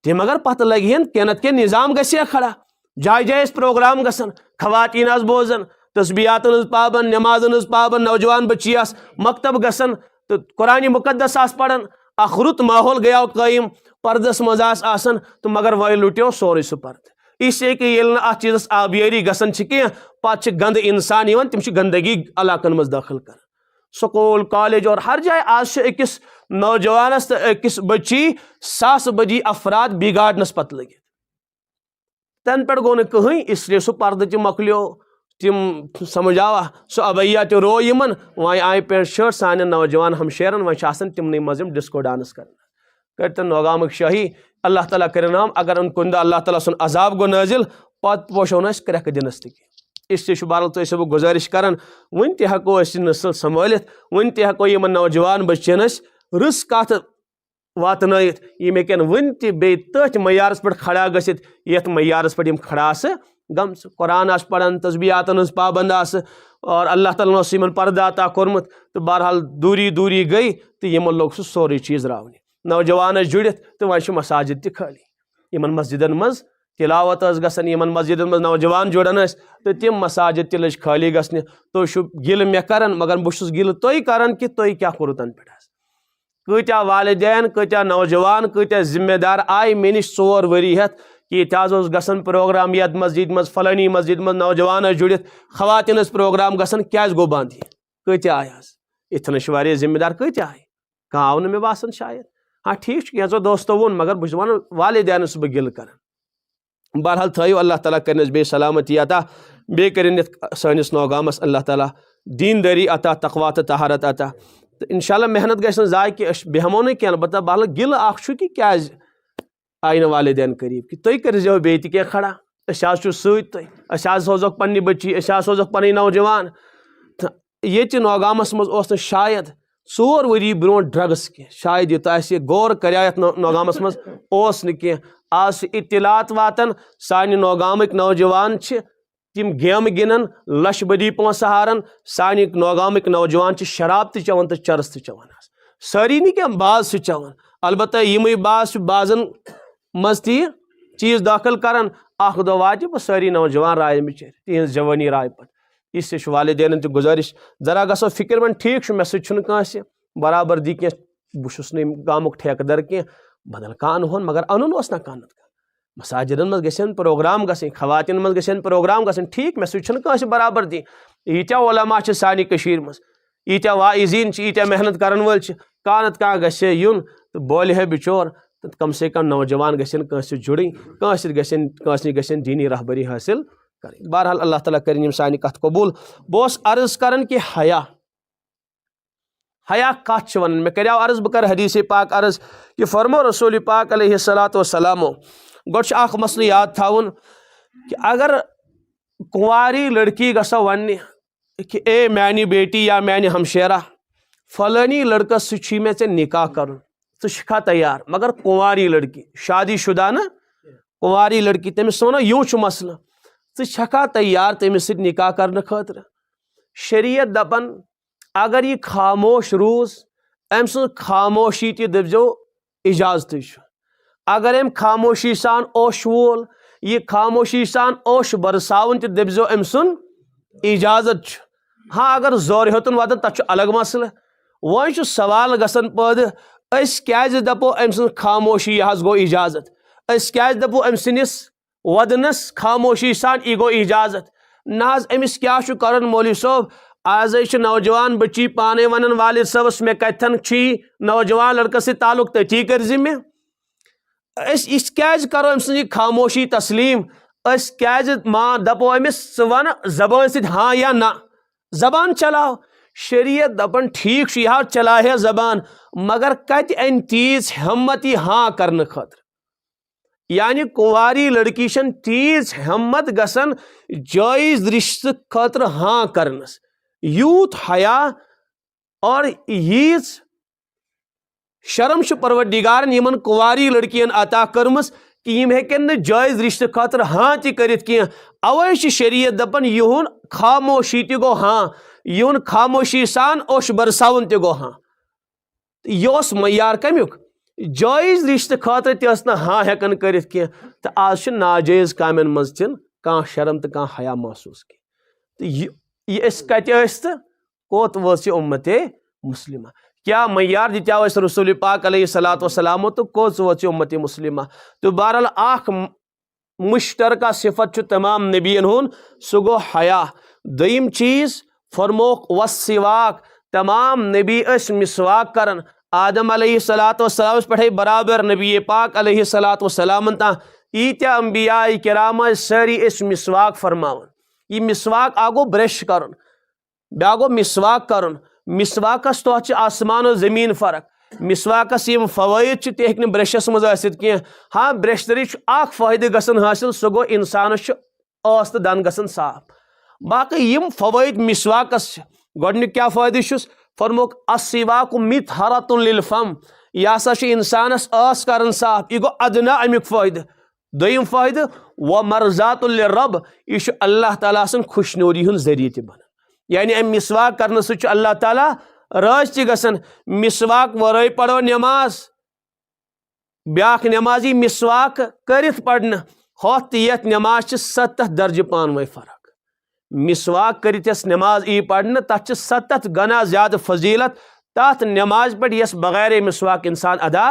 तम अगर पत लगे कह क्या निज़ाम गया खड़ा जाय जाय प्रोग्राम गसन खवातीन बोजन तस्बीहात पाबंद नमाजन पाबंद नौजवान बच्ची मकतब गसन तो कुरान मुकद्दस पढ़न अख रुत माहौल गया कायम पर्दस मजासन तो मगर वह लुट्यो सोरे सह पर्द इससे कि अत चीज़ आबियरी गसन कह पे गंद इंसान तम गंदगी इलाकन मज दाखिल कर स्कूल कॉलेज और हर जाए आज अकिस नौजवानस तो अकिस बच्ची 100 बजी अफराद बिगाड़नस पत लगे तन पे गो कहीं इसलिए सह पर्द तम मकलियो तम समझावा सह अबैया तो रो यमन वह आय पेंट शर्ट सान नौजवान हमशेरन वह तिमन मज डिस्को डांस कर तो नौगाम शाही अल्लाह ताला कर नाम अगर उन कुंदा अल्लाह ताला सुन अजाब गो नाजिल पत पोशो न क्रक दिनस इसलिए बहरहाल तो गुजारिश कर वन तको नस्ल संभालित वन तको इन नौजवान बच्चन रस कत वातनयत यम हेकन वन तथ मयारस पे खड़ा गसित यथ मयारस पे खड़ा गम कुरान पढ़ान तस्बीहात पाबंद और अल्लाह ताला इन पर्दा अता कोर्मुत तो बहरहाल दूरी दूरी गई तो यमन लोग सह सोरे चीज़ रावने नौजवान जुड़ित तो वह मसाजिद त खाली इन मस्जिदन मज तिलावत गसन इन मस्जिदन मज नौजवान जुड़ान तो तम मसाजिद त लज खाली गसने तो गिल मे कर मगर बहुत गिल तुम कर कि तुम क्या कोर तन पे कत्या वालिदैन कत्या नौजवान कत्या जिम्मेदार आय मे नश 4 वरी हेत कि ये गसन प्रोग्राम यद मस्जिद मज फलानी मस्जिद मज नौजवान जुड़ित खवातीन प्रोग्राम गसन क्या गो बंद कत्या आय इतन वारिया जिम्मेदार कत्या आय कह आव मे बासन शायद हाँ ठीक कैसो दोस्तों वोन मगर बहुत वन वालिदैन बह गिल कर बहरहाल थो अल्लाह ताला कर बे सलामती अता बे कर सनिस नौगामस अल्लाह ताला दीनदारी अता तकवा तो तहारत अता तो इंशाल्लाह मेहनत गई जाय कि बेहमो न क्या अलबत्ता बहरहाल गिल अख कि क्या आय न वालिदैन करीब कि तुम कर बे क्या खड़ा सत सोजोक पन्नी बच्ची सोजोक पन नौजवान ये नौगामस मज शायद 4 वरी ब्रो ड्रग्स कह शायद ये गौर कर नौगामस मज कह आज इत्तलात वातन सानि नौगामिक नौजवान तिम गेम गिनन लश बदी पोंस हारन सानि नौगामिक नौजवान शराब तो चवन तो चरस तो चवन सारी नहीं क्या बाज चवन अलबत्ता यम बाज बाजन मज चीज़ दाखिल करन अख दो वात सारी नौजवान राय बिचार तिहज जवानी राय पे इससे वालिदैन तो गुजारिश जरा गो फिक्रमंद ठीक मे सह बराबर दी कह बहुत गामुक ठेकेदार कह बदल कान होन मगर अन ना कान मसाजिदन मज गन प्रोग्राम गन खवातीन मज गन प्रोग्राम गन ठीक मे सह बराबर दी यीत्या उलमा सानि कशीर मज यीत्या वाइजीन यीत्या मेहनत करन वल कानत कह गुन तो बोल है बिचोर तो कम से कम नौजवान गन जुड़ी गन दीनी रहबरी हासिल कर बहरहाल अल्लाह ताला कर सानि कथ कबूल बस अर्ज कर कि हया कत वन मे कर अर्ज बह कर हदीस पाक अर्ज कि फरमो रसूल पाक अलैहिस्सलातु वस्सलामो गोट मसल याद थावन कि अगर कुंवारी लड़की गसो वन कि ए मानी बेटी या मानी हमशेरा फलानी लड़का सह मे ऐ निकाह कर षा तैयार मगर कुंवारी लड़की शादी शुदा ना कुंवारी लड़की तमिस वन यूँ मसल षा तैयार तमिस निकाह करने खतर शरीयत दपन अगर यह खामोश रूज अम सु खामोशी तपजो इजाजत अगर अम खामोशी सान ओश वोल यह खामोशी सान ओश बरसावन तपजो अम सुन इजाजत हाँ अगर जोर होतन वादन तथ अलग मसल वन सवाल गसन पैद क्या दपो अम सं खामोशी यह गो इजाजत क्या दपो अम सनिस वदनस खामोशी सान यह गो इजाजत ना अमिस क्या कर मौलवी सोब आज नौजवान बच्ची पाने वन वालिद सबस मे कथन नौजवान लड़कस ताल्लुक तथी कर मे क्या करो अम सं खामोशी तस्लीम क्या मां दपो अमिस वन जबान सत हाँ या ना जबान चलाओ शरीयत दपन ठीक यह चला है जबान मगर कत अन तीज हिम्मत हाँ करने खतर यानी कुंवारी लड़की तीज हिम्मत गसन जायज रिश्ते खतर हाँ करनस यूत हया और यीज शर्म परवरदिगारन यमन कुंवारी लड़कियन अता कर्मस कि यम हेकन जायज रिश्ते खतर हाँ ति करित किया अवै शरीयत दपन युन खामोशी ति गो हाँ युन खामोशी सान ओश बरसावन ति गो हाँ यह मयार कम्युक जायज रिश्ते खतर तस ना हाँ हेकन करित किया तो आज नाजायज कामन मज तिन कह शर्म तो कह हया महसूस की कत कोत वस उम्मते मुस्लिमा क्या मयार दित्या रसूल पाक अलैहिस्सलाम तो कोत वस उम्मते मुस्लिमा तो बहरहाल आख मुश्तरका सिफत तमाम नबियन हुन सह गो हया दोयम चीज फरमोक वस्सिवाक तमाम नबी मिसवाक करन आदम अलैहिस्सलाम पे बराबर नबी पाक अलैहिस्सलाम ता ईत्या अंबिया किराम सारी मिसवाक फरमावन यह मिसवाक आगो ब्रश कर ब्या गो मिसवाक कर मिसवाकस तो आसमान और जमीन फर्क मिसवाकस यम फवायद तह ब्रशस मज कह हाँ ब्रश तरी फायदे गसन हासिल सह गो इंसानस आस तो दन गसन साफ बाकी यम फवायद मिसवाकस गोडनिक क्या फायदे फरमोक अस्सिवाकु मितहरतुन लिल फम यह हसा इंसानस आस कर साफ यह गो अदना अमुक फायदे दोयम फायदे व मरजातुल लिर्रब यह अल्लाह ताला सन खुशनूरी हुन जरिए त बन यानी अम मिसवाक करने सह अल्लाह ताला राज त गसन मिसवाक वरै पढ़ो नमाज ब्याख नमाजी मिसवाक करित पढ़न होत यत नमाज 70 दर्ज पानवे फर्क मिसवाक करित नमाज ई पढ़न तथ 70 गना ज्यादा फजीलत तथ नमाज पे यस बगैर मिसवाक इंसान अदा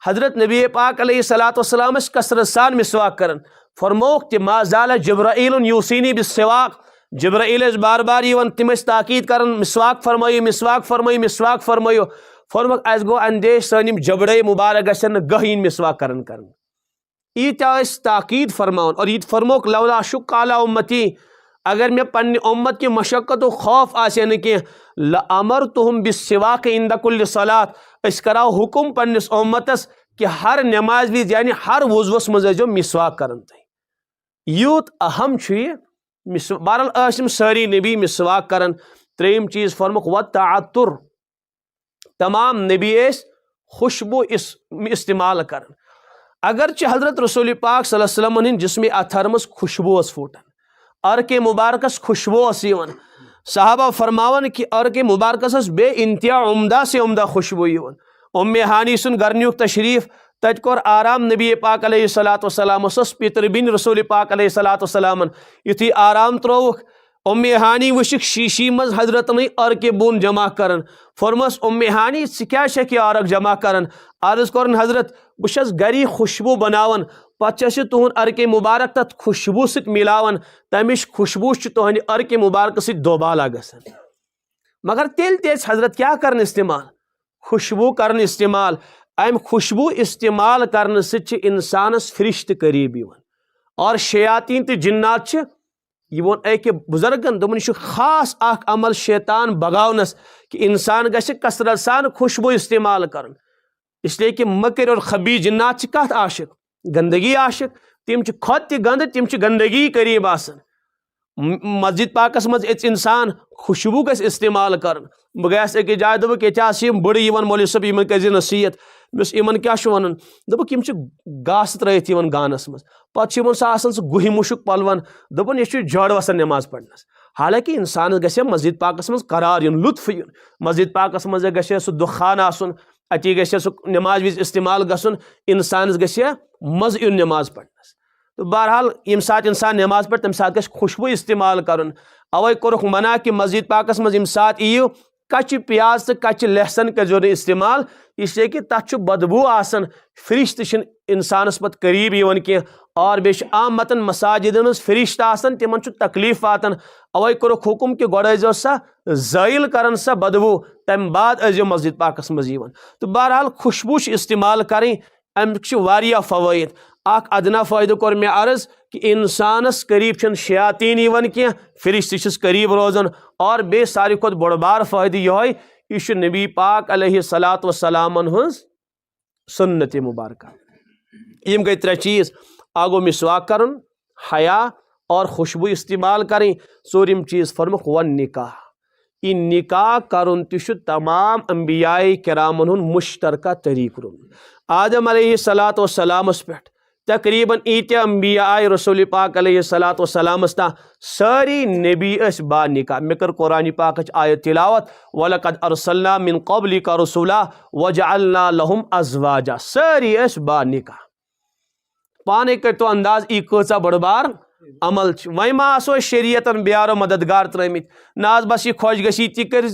हजरत नबी पाक अलैहिस्सलाम कसरत सान मिसवाक करन फरमोक ति मा ज़ाल जिब्राइल यूसीनी बिस्सिवाक जिब्राइल बार बार यवन तिम ताकीद करन मिसवाक फरमाइयो मिसवाक फरमाइयो मिसवाक फरमाइयो फरमोक अस गो अंदेश सनिम जबड़े मुबारक गसन गहीन मिसवाक करन ईत्या ताकीद फरमावन और ईद फरमोक लौला शुक्क अला उम्मती अगर मैं पन्ने उम्मत की मशक्क़त व खौफ आसे न कि लअमरतुहुम बिस्सिवाक इंद कुल्लि सलात अस कराओ हुकुम पन्निस उम्मतस कि हर नमाज भी यानी हर वुज़ुस मज जो मिसवाक करन यूत अहम बहरहाल सारी नबी मिसवाक करन त्रेम चीज फरमुक व तअत्तुर तमाम नबी खुशबू इस्तेमाल करन अगरचे हजरत रसूल पाक सल्लल्लाहु अलैहि वसल्लम हिंद जिस्म अथर मज खुशबू फूटन अर्के मुबारकस खुशबू यवन साहबा फरमावन कि अर्के मुबारकस बे इंतहा उम्दा से उम्दा खुशबू यवन उम्मे हानी सुन गर्नियुक तशरीफ तत कोर आराम नबी पाक अलैहिस्सलाम पितर बिन रसूल पाक अलैहिस्सलाम युथी आराम त्रोवुक उम्मे हानी वशिक शीशी मज हजरत नहीं अर्के बुन जमा करन फरमस उम्मे हानी क्या अर्क जमा करन अर्ज कर हजरत बस गरी खुशबू बनावन पे तुहन अर्के मुबारक तथ खुशबू सत मिलावन तमिश खुशबू तुहन अर्के मुबारक सत दोबाला गसन मगर तेल तेज हजरत क्या करन इस्तेमाल खुशबू करन इस्तेमाल अम खुशबू इस्तेमाल करने से इंसानस फरिश्त करीब यवन और शयातीन तो जिन्नात यह एक बुजुर्गन दोपन यह खास अख अमल शैतान बगावनस कि इंसान गछ कसरत सान खुशबू इस्तेमाल कर इसलिए कि मकर और खबी जिन्नात कत आशिक गंदगी आशिक तिम खुद गंद तिम गंदगी करीब आसन मस्जिद पाकस मज इंसान खुशबू गस इस्तेमाल कर बह गयस अकिस जाय दोप ये बड़ मौलवी सब इन कर नसीहत बस इन क्या वन दोप घास त्रत गानस मज पे सह गुह मुशुक पलवन दोपन यह जड़ वसान नमाज पढ़नस हालांकि इंसान गसे मस्जिद पाकस मज करार यून लुत्फ यून मस्जिद पाकस मज गसे सह दुखान आसन अति गसे सह नमाज विज इस्तेमाल गसन इंसानस गसे मज यून नमाज पढ़नस तो बहरहाल यम सात इंसान नमाज पर तम सात गछ खुशबू इस्तेमाल करन अवै कोरुख मना कि मस्जिद पाकस मज यम सात इयो कच प्याज तो कच लहसन करो इस्तेमाल इसलिए कि तथ बदबू आसन फ्रिश तो इंसानस पत करीब यवन की और बेश आम मतन मसाजिदन फ्रिश आसन तिमन तकलीफ वातन अवै कोरुख हुकुम कि गोड़ सा ज़ाइल करन सा बदबू तम बाद अजो मस्जिद पाकस मज यवन तो बहरहाल खुशबू इस्तेमाल करें अमिक वारिया फ़वाइद अख अदना फ़ायदे कोर मे अर्ज कि इंसानस करीब छन शयातीन यवन की फिरिश तस करीब रोजन और बे सारी खुद बड़ बार फ़ायदे यह नबी पाक अलैहिस्सलातु वस्सलामन हंस सुन्नत मुबारक यम गई त्रे चीज़ आगो मिसवाक करन हया और खुशबू इस्तेमाल करें सोरिम चीज़ फरमुख वन निकाह यह निकाह करुन तह तमाम अंबियाए किरामन हुन मुश्तरका तरीक रुन आदम अलैहिस्सलातु वस्सलामस पे तकरीबन ईत्या अंबिया आए रसूल पाक अलैहिस्सलातु वस्सलामस ता सारी नबी बा निकाह मे कर कुरान पाक आयत तिलावत वलकद अरसलना मिन क़ब्लिका रसूला वजअलना लहुम अज़वाजा सारी बा निकाह पाने कर तो अंदाज ई कचा बड़ बार अमल वह मा आसो शरीयतन ब्यारो मददगार त्रमित नाज बस यह खोज गसी ति कर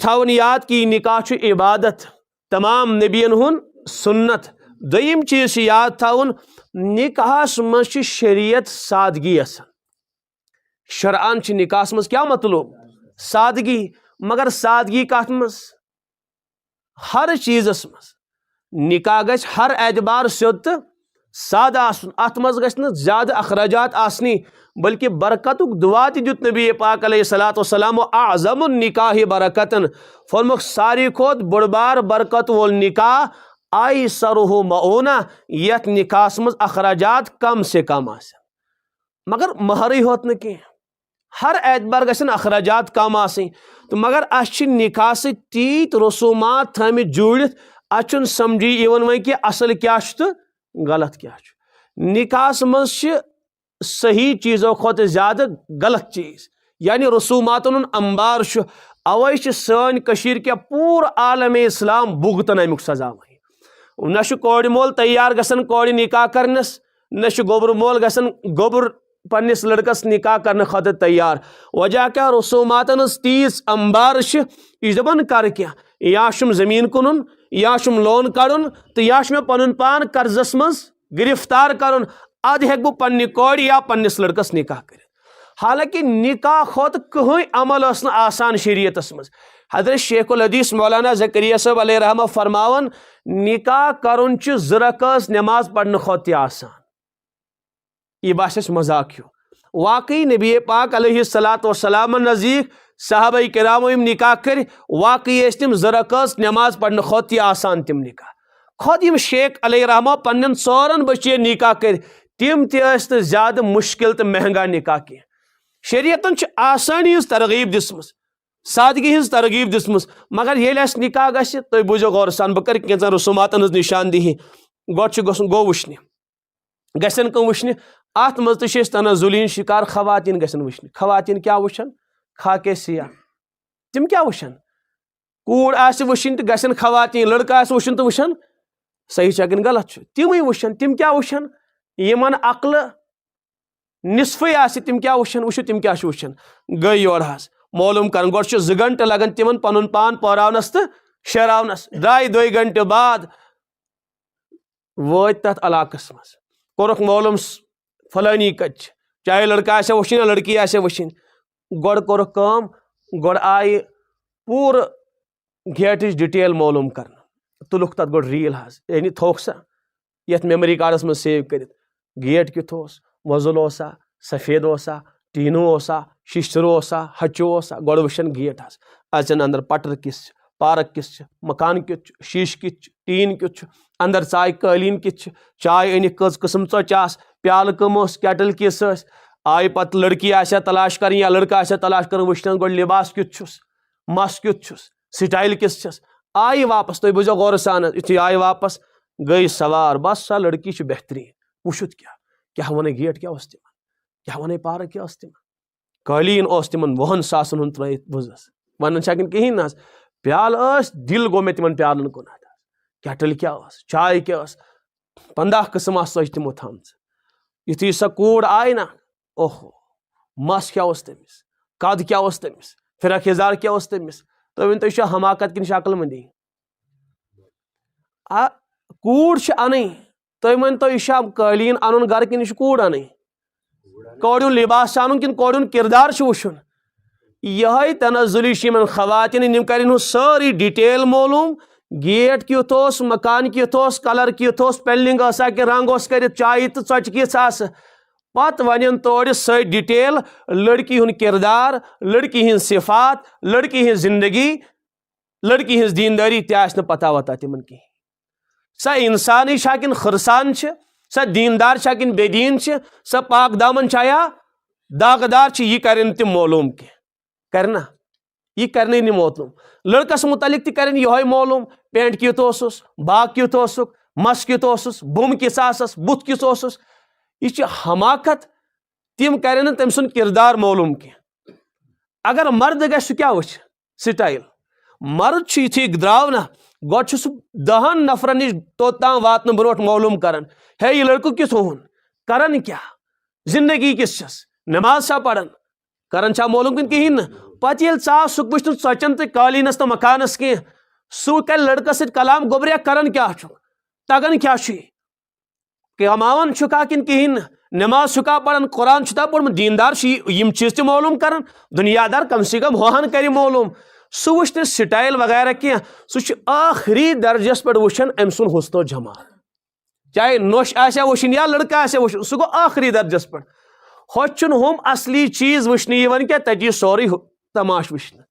थवन याद कि निकाह इबादत तमाम नबियन हुन सुन्नत दोयम चीज याद थवन निकाहस मज शरीयत सादगी शरआन निकाहस मज क्या मतलब सादगी मगर सादगी कत मज हर चीजस मज निकाह गछ हर एतबार स्योद तो सादा आसन अत मज गछ न ज्यादा अखराजात आसनी बल्कि बरकतुक दुआ दित नबी पाक अलैहिस्सलातु वस्सलाम आज़म निकाह बरकतन फरमुख सारी खोद बड़बार बरकत वोल निकाह आई सरुहु मऊना यथ निकाहस मज अखराजात कम से कम आस मगर महरी होत न कह हर एतबार गसन अखराजात कम आसि तो मगर अस निकाह से तीत रसूमात थमित जुड़ित अचुन समझी इवन वह कि असल क्या तो गलत क्या निकाहस मज सही चीज़ों खुद ज्यादा गलत चीज़ यानी रसूमातन अंबार अवै सन क्या पूर आलम इस्लाम भुगतन अमुक सजा वह न कोड़ मोल तैयार गसन कोड़ निकाह करनस न गोबर मोल गसन गोबर पन्निस लड़कस निकाह करने खतर तैयार वजह क्या रसूमातन तीस अंबार यह दपन कर क्या या जमीन कुन या लोन कड़न तो या मे पन पान कर्जस मज गिरफ्तार कर अद हेक बह पन्ने कोड़ या पन्निस लड़कस निकाह कर हालांकि निकाह खुद कहीं अमल आसान शरीयतस मज हजरत शेखुल हदीस मौलाना ज़करिया साहब अलैहि रहमह फरमावन निकाह करुन ज़रकस नमाज पढ़ने खुद आसान यह बास मजाक हो वाकई नबी पाक अलैहिस्सलातु वस्सलाम नज़दीक सहाबा किराम निकाह कर वाकई तम ज़रकस नमाज पढ़ने खुद आसान तम निकाह खुद यम शेख अलैहि रहमह पन्न सोरन बच्चे निकाह कर तम तो ज्यादा मुश्किल तो महंगा निकाह कह शरीयतन आसानी हज तरगीब दिसम सादगी हज तरगीब दिसम मगर ये निकाह गि तुम बूझो गौर सान बह कर कैंचन रसूमातन हज निशानदेही गो वुश्न गसन कम वुश्न अत मज तो तनजुल शिकार खवातीन गसन वुश्न खवातीन क्या वुशन खाके सिया तम क्या वुशन कूड़ आस वुशन तो गसन खवातीन लड़का आस वुशन तो वुशन सही चन गलत तम वुशन तम क्या वुशन यमन अक्ल निस्फे आम क्या वुशन वुशु तम क्या वुशन गई योर मालूम कर गो 2 घंटे लगन तिमन पन पान पौरावनस तो शेरावनस 2.5 घंटे बाद वो तथ इलाकस मज कोरुख मालूम फलानी कच चाहे लड़का आसे वुशन या लड़की आसे वुशन गोड़ कोरुख काम गोड़ आय पूर गेट डिटेल मालूम कर तुलुक तथ गोड़ रील यानी थोक सा ये मेमोरी कार्डस में सेव कर गेट कित वजुल सफेद टीनू शिशर हचो गोड़ वुशन गेट अचन अंदर पटर किस पार्क किस मकान कित शीश कित टीन कित अंदर चाय कालीन कित चाय अनिक कस किस्म चोच प्याल कम कैटल किस आय पत लड़की आशा तलाश कर या लड़का आशा तलाश कर वुशन गोड़ लिबास कित मस कित स्टाइल किस आय वापस तुम बुझो गौर सान यु आय वापस गई सवार बस सा लड़की बेहतरीन वुशुत क्या वन गेट क्या क्या वन पार्क क्या कालीन तिमन 10 सासन हुन त्रयित बुजस वन कहीं ना प्याल दिल गो मे तिमन प्यालन कुन कैटल क्या चाय क्या 15 किस्म सच तमो थम युथी सह कूड़ आई ना ओहो मस क्या तमिस कद क्या तमिस फिरक यजार क्या तमिस तो वन तो हमाकत कि शक्ल मंदी कूड़ अन तो वन तो यह कालीन अन गर कि कूड़ अन कौड़ुन लिबास अन कि कौड़ुन किरदार वुन यह तनजुली खवातिन यम कर सारी डिटेल मालूम गेट क्युत मकान क्युत कलर क्युत पेलिंग कि रंग कर चाय तो चच किस पत वन तोड़ स डिटेल लड़की हुन किरदार लड़की हिंद सिफात लड़की हिंद जिंदगी लड़की हिंद दीनदारी तह पता वता तिमन कहीं सा इंसान किन खरसान सा दीनदार किन बेदीन सा पाक दामन या दागदार यह कर तम मालूम कह करना यह करने नहीं मोतलूम लड़कस मुतलिक तक यह मालूम पेंट क्युत बाग क्युत मस क्युत बुम किस बुत किस यह हमाकत तम कर तम सुन किरदार मालूम कह अगर मर्द ग क्या वो स्टाइल मर्द युथी द्राव ना गो 10 नफरन नश तोताम वातन ब्रोट मालूम करान है यह लड़कू किस होन करान क्या जिंदगी किस नमाज सा पढ़न करान मालूम कन कहीं ना पत ये सुख बुछ चचन तो कालीनस तो मकानस कह सह कर लड़कस सत कलाम गोबरिया करान क्या तगन क्या कमावन कह किन कहीं ना नमाज छुका पढ़न कुरान छुता पढ़ दीनदार यम चीज तो मालूम करान दुनियादार कम से कम होहन कर मालूम सह वुच स्टाइल वगैरह कह सह आखिरी दर्जस पे वुचन अम सुन हुस्नो जमाल चाहे नोश आया वुचन या लड़का आया वुचन सह गो आखिरी दर्जस पे होचुन हम असली चीज वुचन क्या तटी सोरी तमाश वुचन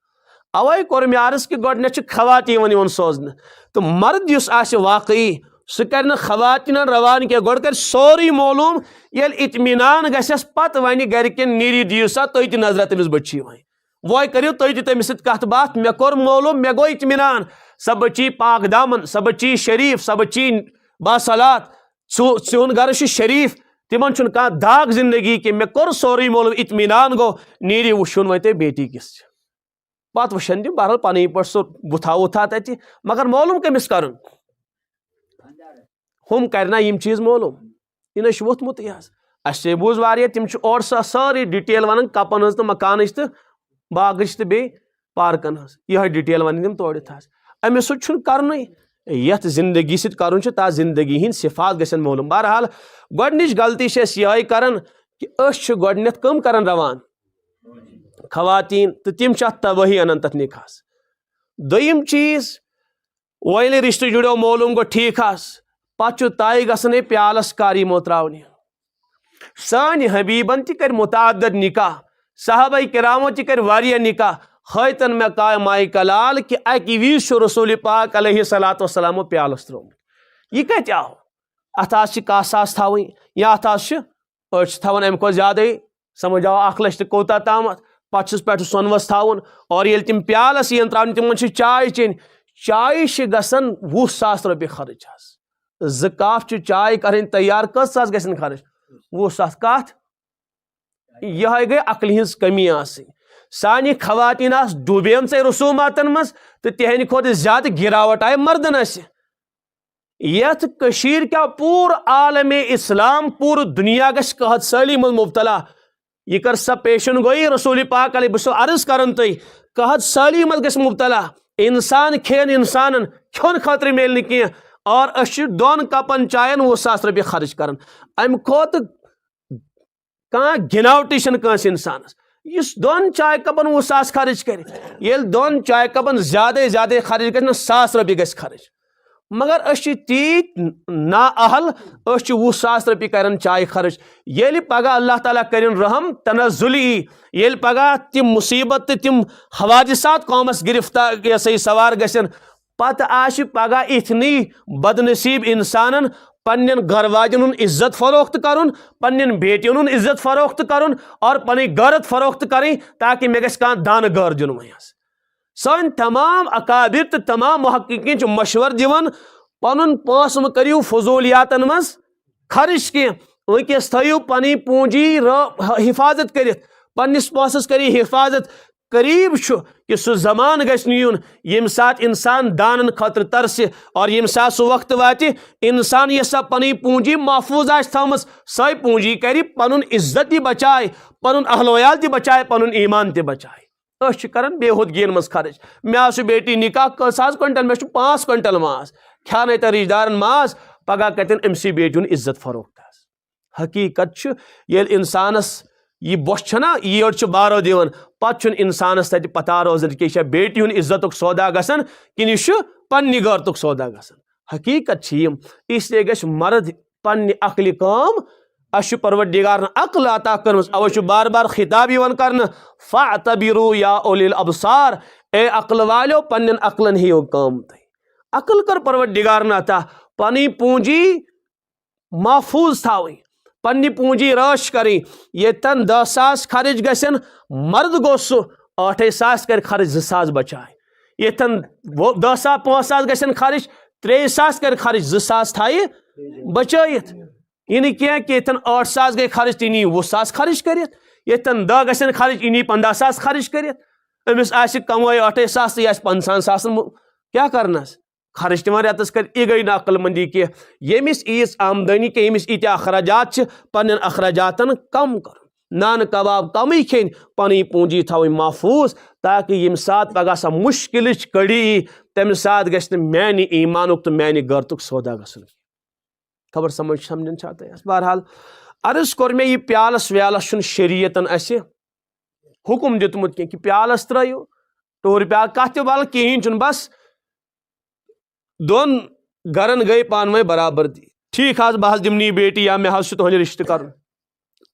अवे कोर मे अर्ज कि गोडनेथ खवातीन सोजन तो मर्द वाकई सह कर खवातीन रवान क्या गोड कर सोरी मालूम ये इत्मीनान गस पत वन गरिकन नीरी दियो सा तुम त नजर तमिस बच्ची वन वो करो तुम तमिस कत बात मे कोर मालूम मे गो इत्मीनान सा बच्ची पाक दामन सा बच्ची शरीफ सा बच्ची बासलात चुन गर शरीफ तिमन चुन कह दाग जिंदगी के मे कोर सोरी मालूम इत्मीनान गो नीरी वुचुन वो ते बेटी किस पत वुचन तम बहरहाल पन पे सो बुथा वुथा तथ मगर मालूम कमिस कर हम करना यम चीज मालूम इन वोथमुत अस बूज वारिया तिम और सारी डिटेल वन कपन तो मकान तो बाग तो बे पार्कन यह डिटेल वन तम तोड़ अमिस कर यथ जिंदगी सत कर ता जिंदगी हिंद सिफात गसन मालूम बहरहाल गोडनिच गलती यह कर कि गोडनेथ कम कर रवान खवातीन तो तिम तबाही अनन तथ निकास दोयम चीज वोल रिश्ते जुड़ो मालूम गो ठीक पत तय गसन प्यालस कर यमो त्रावन सान हबीबन कर मुताद निकाह साहबा किरामो कर वारिया निकाह हैतन मे का माय कलाल कि अकि विज रसूल पाक अलैहिस्सलातु वस्सलामो प्यालस त्रोमुत यह कत आव अत कह सास थवन या अत थवन अम खो ज्यादा समझ आओ 1 लाख कोता ताम पस पे सोनवस थवन और ये तम प्यालस यन त्रावन तिमन चाय चेन चाय गसन 20,000 रुपये खर्च 2 कप चाय कर तैयार कस गसन खर्च 20,000 कत यह गई अकल हिंस कमी सानी खवातीन डूबेम रसूमातन मज तो तहन खोत ज्यादा गिरावट आय मर्दन यथ कशीर क्या पूर आलम इस्लाम पूर दुनिया गश कहत साली मज मुबतला यह कर सा पेशन गोई रसूल पाक अलैहि बस अर्ज करन तुई कहत साली मज गश मुबतला इंसान खेन इंसान खोन खतर मेल न कह और 2 कपन चायन 20,000 रुपये खर्च कर अम खोत कह गिनावटी कंस इंसानस इस 2 चाय कपन 20,000 खर्च कर 2 चाय कपन ज्यादा खर्च कर 1,000 रुपये गस खर्च मगर तीत ना अहल 20,000 रुपये कर चाय खर्च ये पगह अल्लाह ताला करिन रहम तनजुली ये पगह तिम मुसीबत तिम हवादिसात कौमस गिरफ्तार ये सही सवार गसन पत आश पगह इतनी बदनसीब इंसानन पन्न घर वाजन इज्जत फरोख्त करुन पन्न बेटियन इज्जत फरोख्त करुन और पन गरत फरोख्त करें ताकि मे गस कह दान गर दिन सन तमाम अकाबिर तो तमाम मुहक्किकीन मशवर दिवन पनुन पोसम करियो फजूलियातन मज खर्च कह वंकस थो पनी पूंजी हिफाजत कर पन्निस पोसस करियो हिफाजत करीब कि सह जमान गुन यम सात इंसान दानन खतर तरस और यम सात सह वक्त वात इंसान ये सब पन पूंजी महफूज आम सही पूंजी कर पन इज्जत बचाए पन अहलोयाल त बचाए पन ईमान त बचाए कर बेहुदगीन मज खर्च मे बेटी निकाह कस क्विंटल मे 5 क्विंटल माज खान तन रिश्तेदारन माज पगह कतन अमस बेटी इज्जत फरोख्त हकीकत ये इंसानस यह बोश ना ईड़ बारो दिवन पे इंसानस तत पता रोजान कि यह बेटी इज्जत सौदा गसन कि यह पन्ने गरतुक सौदा गसन हकीकत इसलिए गश मर्द पन्ने अक्ल काम अश परवरदिगार अक्ल अता कर अवे बार बार खिताब कर फ़अतबिरू या उलिल अबसार ए अक्ल वालो पन्न अक्लन हियो काम अक्ल कर परवरदिगार अता पनी पूंजी महफूज थावी पन्नी पूंजी रश करें यन 10,000 खर्च गसन मर्द गो सह 8,000 कर खर्च 2,000 बचाए यन 5,000 गसन खर्च 3,000 कर खर्च 2,000 थाये बचाइत यह क्या कि यन 8,000 गई खर्च तीन 20,000 खर्च कर यन 10 गसन खर्च इन 15,000 खर्च कर अमिस कमाई 8,000 तो यह 15,000 क्या करना खर्च तमान रेतस कर यह गई ना अक्लमंदी कि यमिस ईज आमदनी कि यमिस इत अखराजात पन्न अखराजातन कम कर नान कबाब कम खेन पन पूंजी थी महफूज ताकि यम सात पगह सा मुश्किल कड़ी तम सात गि मान ईमानुक तो मान गरतुक सौदा गसन खबर समझन चाहते बहरहाल अर्ज कोर मे यह प्यालस व्यालस शरीयतन अस हुकुम दितमुत कि प्यालस त्रो टोर प्याल कत बल कहें बस दोन गरन गई पान वे बराबरदी ठीक बह दिमनी बेटी या मे तुहद रिश्त कर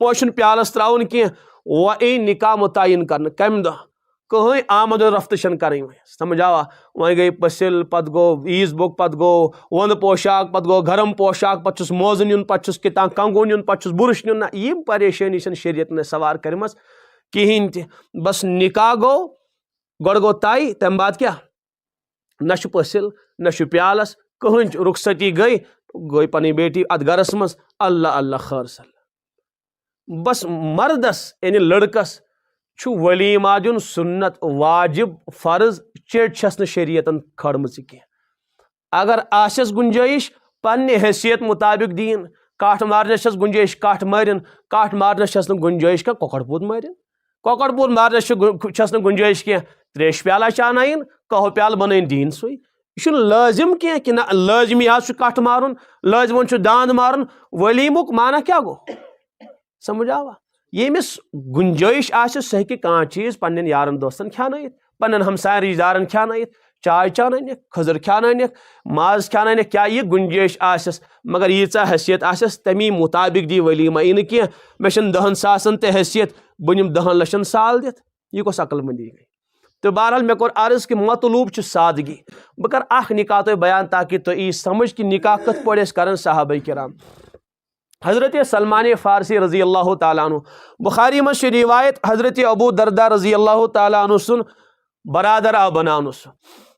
वो प्यालस त्राउन कह वह ए निकाह मुतयन कर कम दह कहीं आमद रफ्त कर समझ आवा वह गई पसिल पत गो ईज बुक पत गो वंद पोशाक पत गो गरम पोशाक पस मोजन यून पे कितान कंगुन यून पे बुरश यून यम परेशानी शरीयत ने सवार कर कहें त बस निकाह गो गोड़ गो तय तम बाद क्या न पसिल न प्यालस कहीं रुखसती गई पन बेटी अत गरस मज अल्लाह अल्लाह खैर सल्ला बस मर्दस यानी लड़कस वलीमा दिन सुन्नत वाजिब फर्ज चिट शरीयतन खड़म कह अगर आसस गुंजाइश पन्ने हैसियत मुताबिक दीन काठ मारनस गुंजाइश काठ मारिन काठ मारनस गुंजाइश क्या कोकड़पूत मारिन कोकड़पूत मारनस गुंजाइश कह त्रेश प्याला अनाइन कहो प्याल बन दीन सु यह लाजिम कह कि ना लाजमी कठ मारुन लाजमन दांद मारुन वलीमुक माना क्या गो समझ आवा यमिस गुंजाइश सह कह चीज पन्न यारन दोस्तन खान पन्न हमसायन रिश्तेदारन खान चाय चान खजर खान माज खान क्या यह गुंजाइश आसस मगर यीचा हैसियत आसस तमी मुताबिक दी वलीमा इन कह मे 10,000 ते हैसियत बह निम 10 लक्षन साल दित यह कस अक्लमंदी गई तो बहरहाल मे कोर अर्ज कि मतलूब सादगी बह कर अख निकाह तो बयान ताकि तो यी समझ कि निकाह कत पे कर सहाबा किराम हज़रत सलमान फ़ारसी रज़ी अल्लाह ताला अन्हु बुखारी मज रिवायत हज़रत अबू दरदा रज़ी अल्लाह ताला अन्हु सुन बरादर आ बनान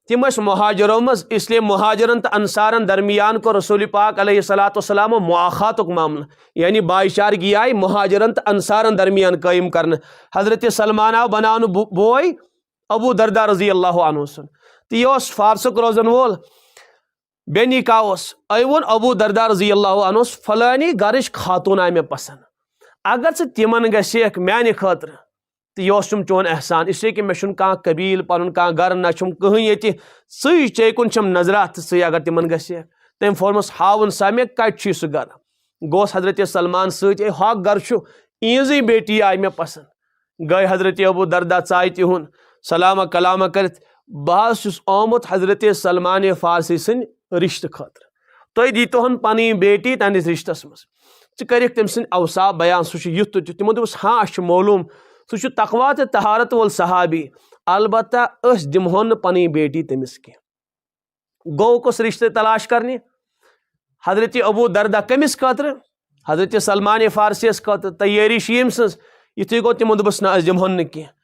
तिम मुहाजरों मज इसलिए मुहाजरन तो अंसारन दरमियान को रसूल पाक अलैहिस्सलाम मुआखातुक मामला यानी भाईचारगी आई मुहाजरन तो अंसारन दरमियान कायम कर हज़रत सलमान आ बनान बोय अबू दरदा रज़ी अल्लाह अन्हु सुन तो यह फारसुक रोजन वोल बेनिका अवन अबू दरदा रज़ी अल्लाह अन्हु फलानी गरच खातून आय मे पसंद अगर स तिमन गसेख म्यान खतर तो यह चोन एहसान इसलिए कि मे कह कबील पन कह गर ना कहीं ये चे कुन नजरा तो सी अगर तिमन गसेख तम फोरमस हावन सा मे कत सह गर गोस हज़रत सलमान सत हक गर ईजी बेटी आय मे पसंद गई हज़रत अबू दरदा चाय तिहुन सलामा कलामा कर बह आमुत हज़रत सलमान फ़ारसी सद रिश्त खतर तुम दीतोहन पन बेटी तंदिस रिश्तस मज कर तम सद अवसाफ बयान सह युत तमो दोस हाँ अस मालूम सह तकवा तो तहारत वोल सहाबी अलबत्ता अस दिमहोन पन बेटी तमिस कह गो कस रिश्ते तलाश करने हज़रत अबू दरदा कमिस खतर हज़रत सलमान फ़ारसीस खतर तैयारी यम सज युथे गो तमो दोस ना अस दिमहोन कह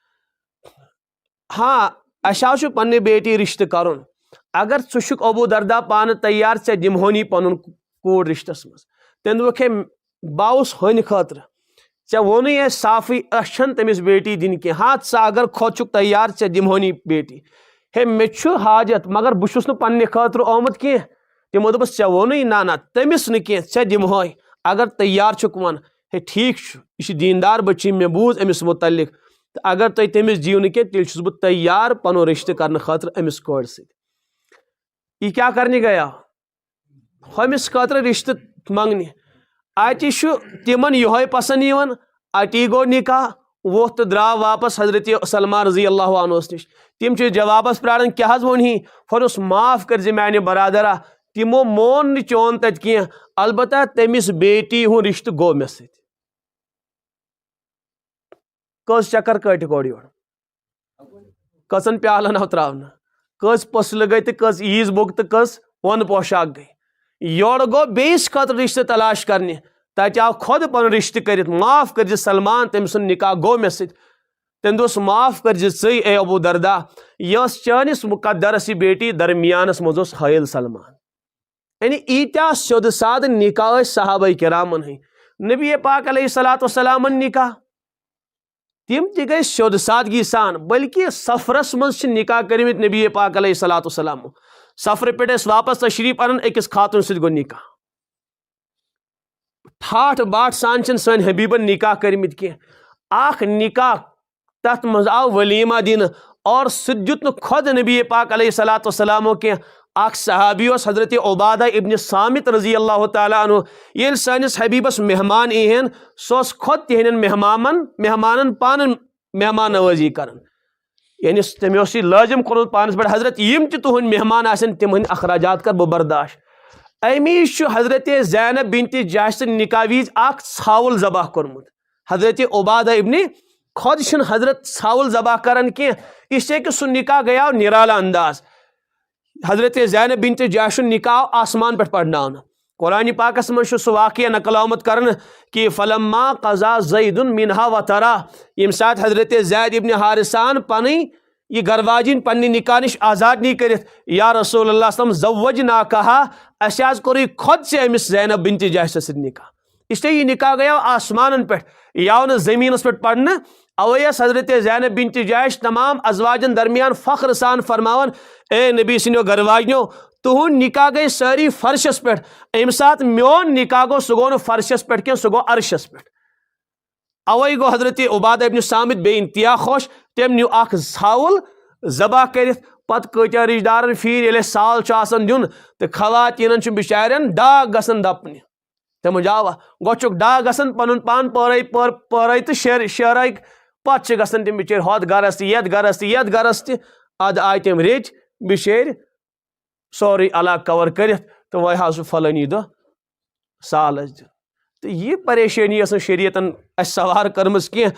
हाँ अस पन्ने बेटी रिश्त कर अगर षुक अबू दरदा पान तैयार ऐ दिमहोनी पन कूर रिश्तस मज तम दोक बाउस हन खतर चे वोन साफी अच्छन तमिस बेटी दिन कह हाँ सा अगर खोचुक तैयार चे दिमोनी बेटी हे मे हाजत मगर बहुस पन्ने खतर आमुत कह तमो दोपस चे वोन ना तमिस न कह चे दिमहो अगर तैयार छुक वन हे ठीक यह दीनदार बच्ची मे बूझ अमिस मुतलिक तो अगर तुम तमिस दिव न कह तेल बह तैयार पन रिश्ते करने खतर अमिस कोर सह क्या करने गया हमिस खतर रिश्ते मंगने अति तिमन यह पसंद यवन अटी गो निकाह वो तो द्राव वापस हजरत सलमान रजी अल्लाह अन्हु नश तिम जवाबस प्राण क्या वोन फरस माफ कर मैंने बरादरा तिमो मोन चोन तत कह अलबत्ता तमिस बेटी हूँ रिश्त गो मे सत कस चक्कर कट कोड़ योर कसन प्यालन आव त्रावन कस पसल गई तो कस ईज बुक तो कस वन पोशाक गई योर गो बेस खतर रिश्ते तलाश करने तत आव खुद पन रिश्ते कर माफ कर सलमान तम सुन निकाह गो मे सत तम दोस माफ कर ए अबू दरदा यह चानिस मुकद्दरस बेटी दरमियानस मज हायल सलमान यानी ईत्या सोद साद निकाह सहाबा किरामन हई नबी पाक अलैहिस्सलाम निकाह तिम ति गई सोद सादगी सान बल्कि सफरस मज निकाह करमित नबी पाक अलैहिस्सलाम सफर पे वापस तशरीफ अन अकिस खातून सत गो निकाह ठाठ बाट सान सन हबीबन निकाह करमित कह निकाह तथ मज आव वलीमा दिन और सह दुत खुद नबी पाक अलैहिस्सलाम के सहाबी हजरत उबादा इब्न सामित रजी अल्लाह तआला अन्हु ये सानिस हबीबस मेहमान यहन सह खुद तिहन मेहमानन पान मेहमान नवाजी कर यानी तमें लाजिम कोर्मुत पानस पे हजरत यम तुहद मेहमान आसन तिमन अखराजात कर बह बर्दाश्त अमीज हजरत ज़ैनब बिनत जहश निकाह विज छावल ज़बाह कोर्मुत हजरत उबादा इब्न खुद हजरत छावल ज़बाह करन कह इससे कि सह निकाह गया निराला अंदाज हजरत ज़ैनब बिनत जहश निकाह आसमान पे पढ़नावन कुरान पाकस मज सह वाक़या नकल आमद कर कि फलम्मा क़ज़ा ज़ैदुन मिनहा वतरा यम सात हजरत ज़ैद इब्न हारिसान पन यह गरवाजिन पन्ने निकाह निश आज़ाद नहीं कर या रसूल अल्लाह ज़व्वज ना कहा अस कोर खुद से अमिस ज़ैनब बिनत जहश सत निकाह इसलिए यह निकाह गया आसमान पे याव न ज़मीनस पे पढ़ने अवैस हजरत ज़ैनब बिनत जहश तमाम अजवाजन दरमियान फ़ख्र सान फरमावन ए नबी सनो गरवाजनो तुहद निकाह गई सारी फर्शस पे अम सात मोन निकाह गो सह गो फर्शस पे कह सह गो अरशस पे अवै गो हजरत उबादा इब्न सामित बे इंतहा खुश तम न्यू छावल ज़बाह कर पत कत्या रिश्तेदारन फीर ये साल दिन तो खवातीन बिचारन डाक गसन दपन तम आवा गोचुक डाक गसन पन पान पै तो शेर पत गसन तम बिचार होत गरस यथ गरस यथ गरस अद आय तम रेच बिचार सोरी अला कवर कर तो वह हाउ फलानी दह सालस दिन तो यह परेशानी शरीयतन सवार कर्मस कह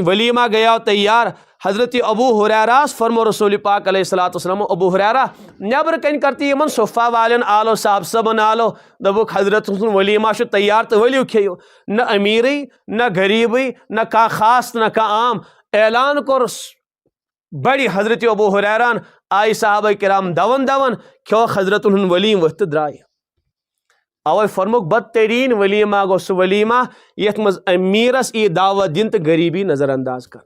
वलीमा गया तैयार हजरत अबू हुरैरास फरमो रसूल पाक अलैहिस्सलाम अबू हुरैरा नबर कन करती यमन सोफा वालन आलो साहब सबन आलो दबुक हजरत वलीमा तैयार तो वलियो खेयो न अमीर न गरीब न का खास न का आम ऐलान कोर बड़ी हजरत अबू हुरैरान आई साहब किराम दवन दवन खो हजरत वलीम वत द्राय अवै फरमुक बदतरीन वलीमा गो सह वलीमा यथ मज अमीरस यह दावत दिन तो गरीबी नजरअंदाज कर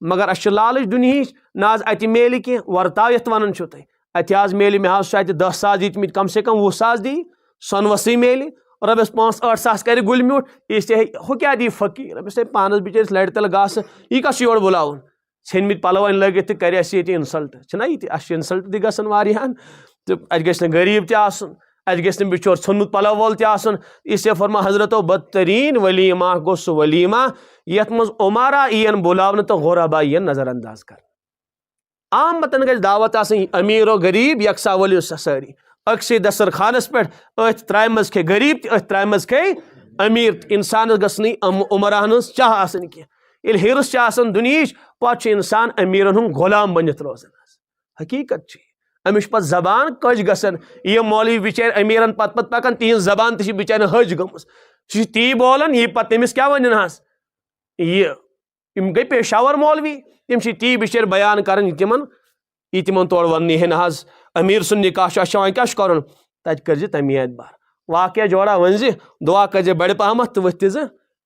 मगर अस लालच दुनिहिच ना अत मेल कह वर्ताव यथ वन तुम अत मेल मे अत 10 सास दितमित कम से कम 20 सास दी सनवसी मेल रबस 5-8 सास कर गुल म्यूट इसलिए हु क्या दी फकीर रबस पानस बिचार लड़ तल गास यह कस योर बुलावन षनमित पलवन लगित कर इंसल्ट छना ये इंसल्ट दी गसन वारियान तो अत गस गरीब तन अत गस बिचोर षोनमुत पलव वोल तन इससे फरमा हजरतो बदतरीन वलीमा गो सह वलीमा यथ मज उमारा यन बुलावन तो गुरबा यन नजरअंदाज कर आम मतन गस दावत अमीर और गरीब यकसा वलियो सारी अक्से दस्तरखानस पे अथ त्राय मज खे गरीब अथ त्राय मज खे अमीर इंसान गसनी उमरान चाह आसन कह हिरस दुनिच पत इंसान अमीरन हुंद गुलाम बनित रोजान हकीकत अमिश पत जबान कज गसन ये मौलवी बिचार अमीरन पत पत पकन तिहन जबान तह बिचार हज गमस ती बोलन यह पत तमिस क्या वन यह गई पेशावर मौलवी तम ती बिचार बयान कर तिमन तोड़ वन है ना अमीर सुन निकाह वह क्या कर तत कर तमी एतबार वाक़ जोड़ा वन दुआ कर बड़ पहमत तो वथ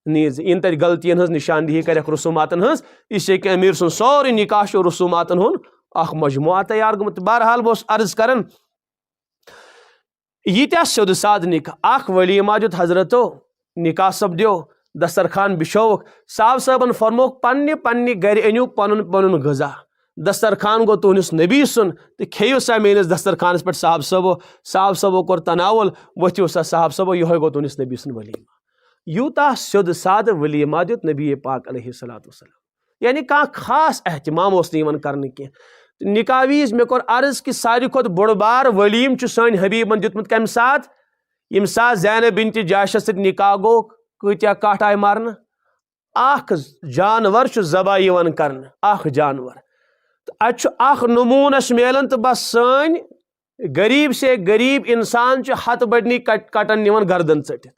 नीज इन तक गलतियन हज निशानदेही कर रसूमातन हज इससे कि अमीर सुन सोरे निकाह रसूमातन हुन अख मजमुआ तैयार गुमत। बहरहाल बस अर्ज करन यीत्या सोद साद निकाह अख वलीमा जुत हजरतो निकाह सपद्यो दस्तरखान बिछोवक साहब साहबन फरमोक पन्ने पन्ने घर अनु पनुन पनुन गजा दस्तरखान गो तुहस नबी सुन तो खेयो सा मेनिस दस्तरखानस पे साहब सबो कोर तनावल वथियो सा साहब सबो यो गो तुहस नबी सुन वलीमा यूता सोद साद वलीमा दित नबी पाक अलैहिस्सलातु वस्सलाम यानी कह खास एहतमाम कर निकावीज मे कोर अर्ज कि सारी खुद बोड़ बार वलीम सन हबीबन दितमुत कम सात यम सात ज़ैनब बिन्त जायश सत निकाह गो कत्या कट आय मारन अख जानवर ज़बा यिवान करन अख जानवर तो अख नमूनस मिलन तो बस सन गरीब से गरीब इंसान हथ बड़नी कटन निवन गर्दन चटित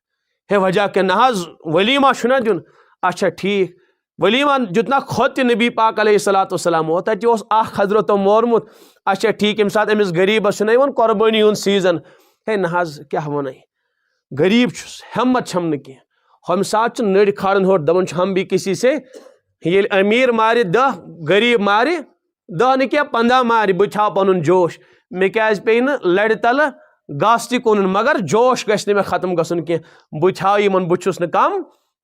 हे वजह के नहज वलीमा छुना दिन अच्छा ठीक वलीमा जुतना खुद नबी पाक अलैहिस्सलातु वस्सलाम हो तत अख हजरत मोरमुत अच्छा ठीक यम सात अमिस गरीबस वन कुर्बानी हुन सीजन हे नहज क्या वन गरीब हिम्मत छम न कह हम सात नड़ खाड़न होट दपन हम भी किसी से ये अमीर मारे 10 गरीब मारे 10 न क्या 15 मारे बह था पन जोश मे क्या पे न लड़ तल गास त कुन मगर जोश गस मे खत्म गसन कह बह था यमन बहुस न कम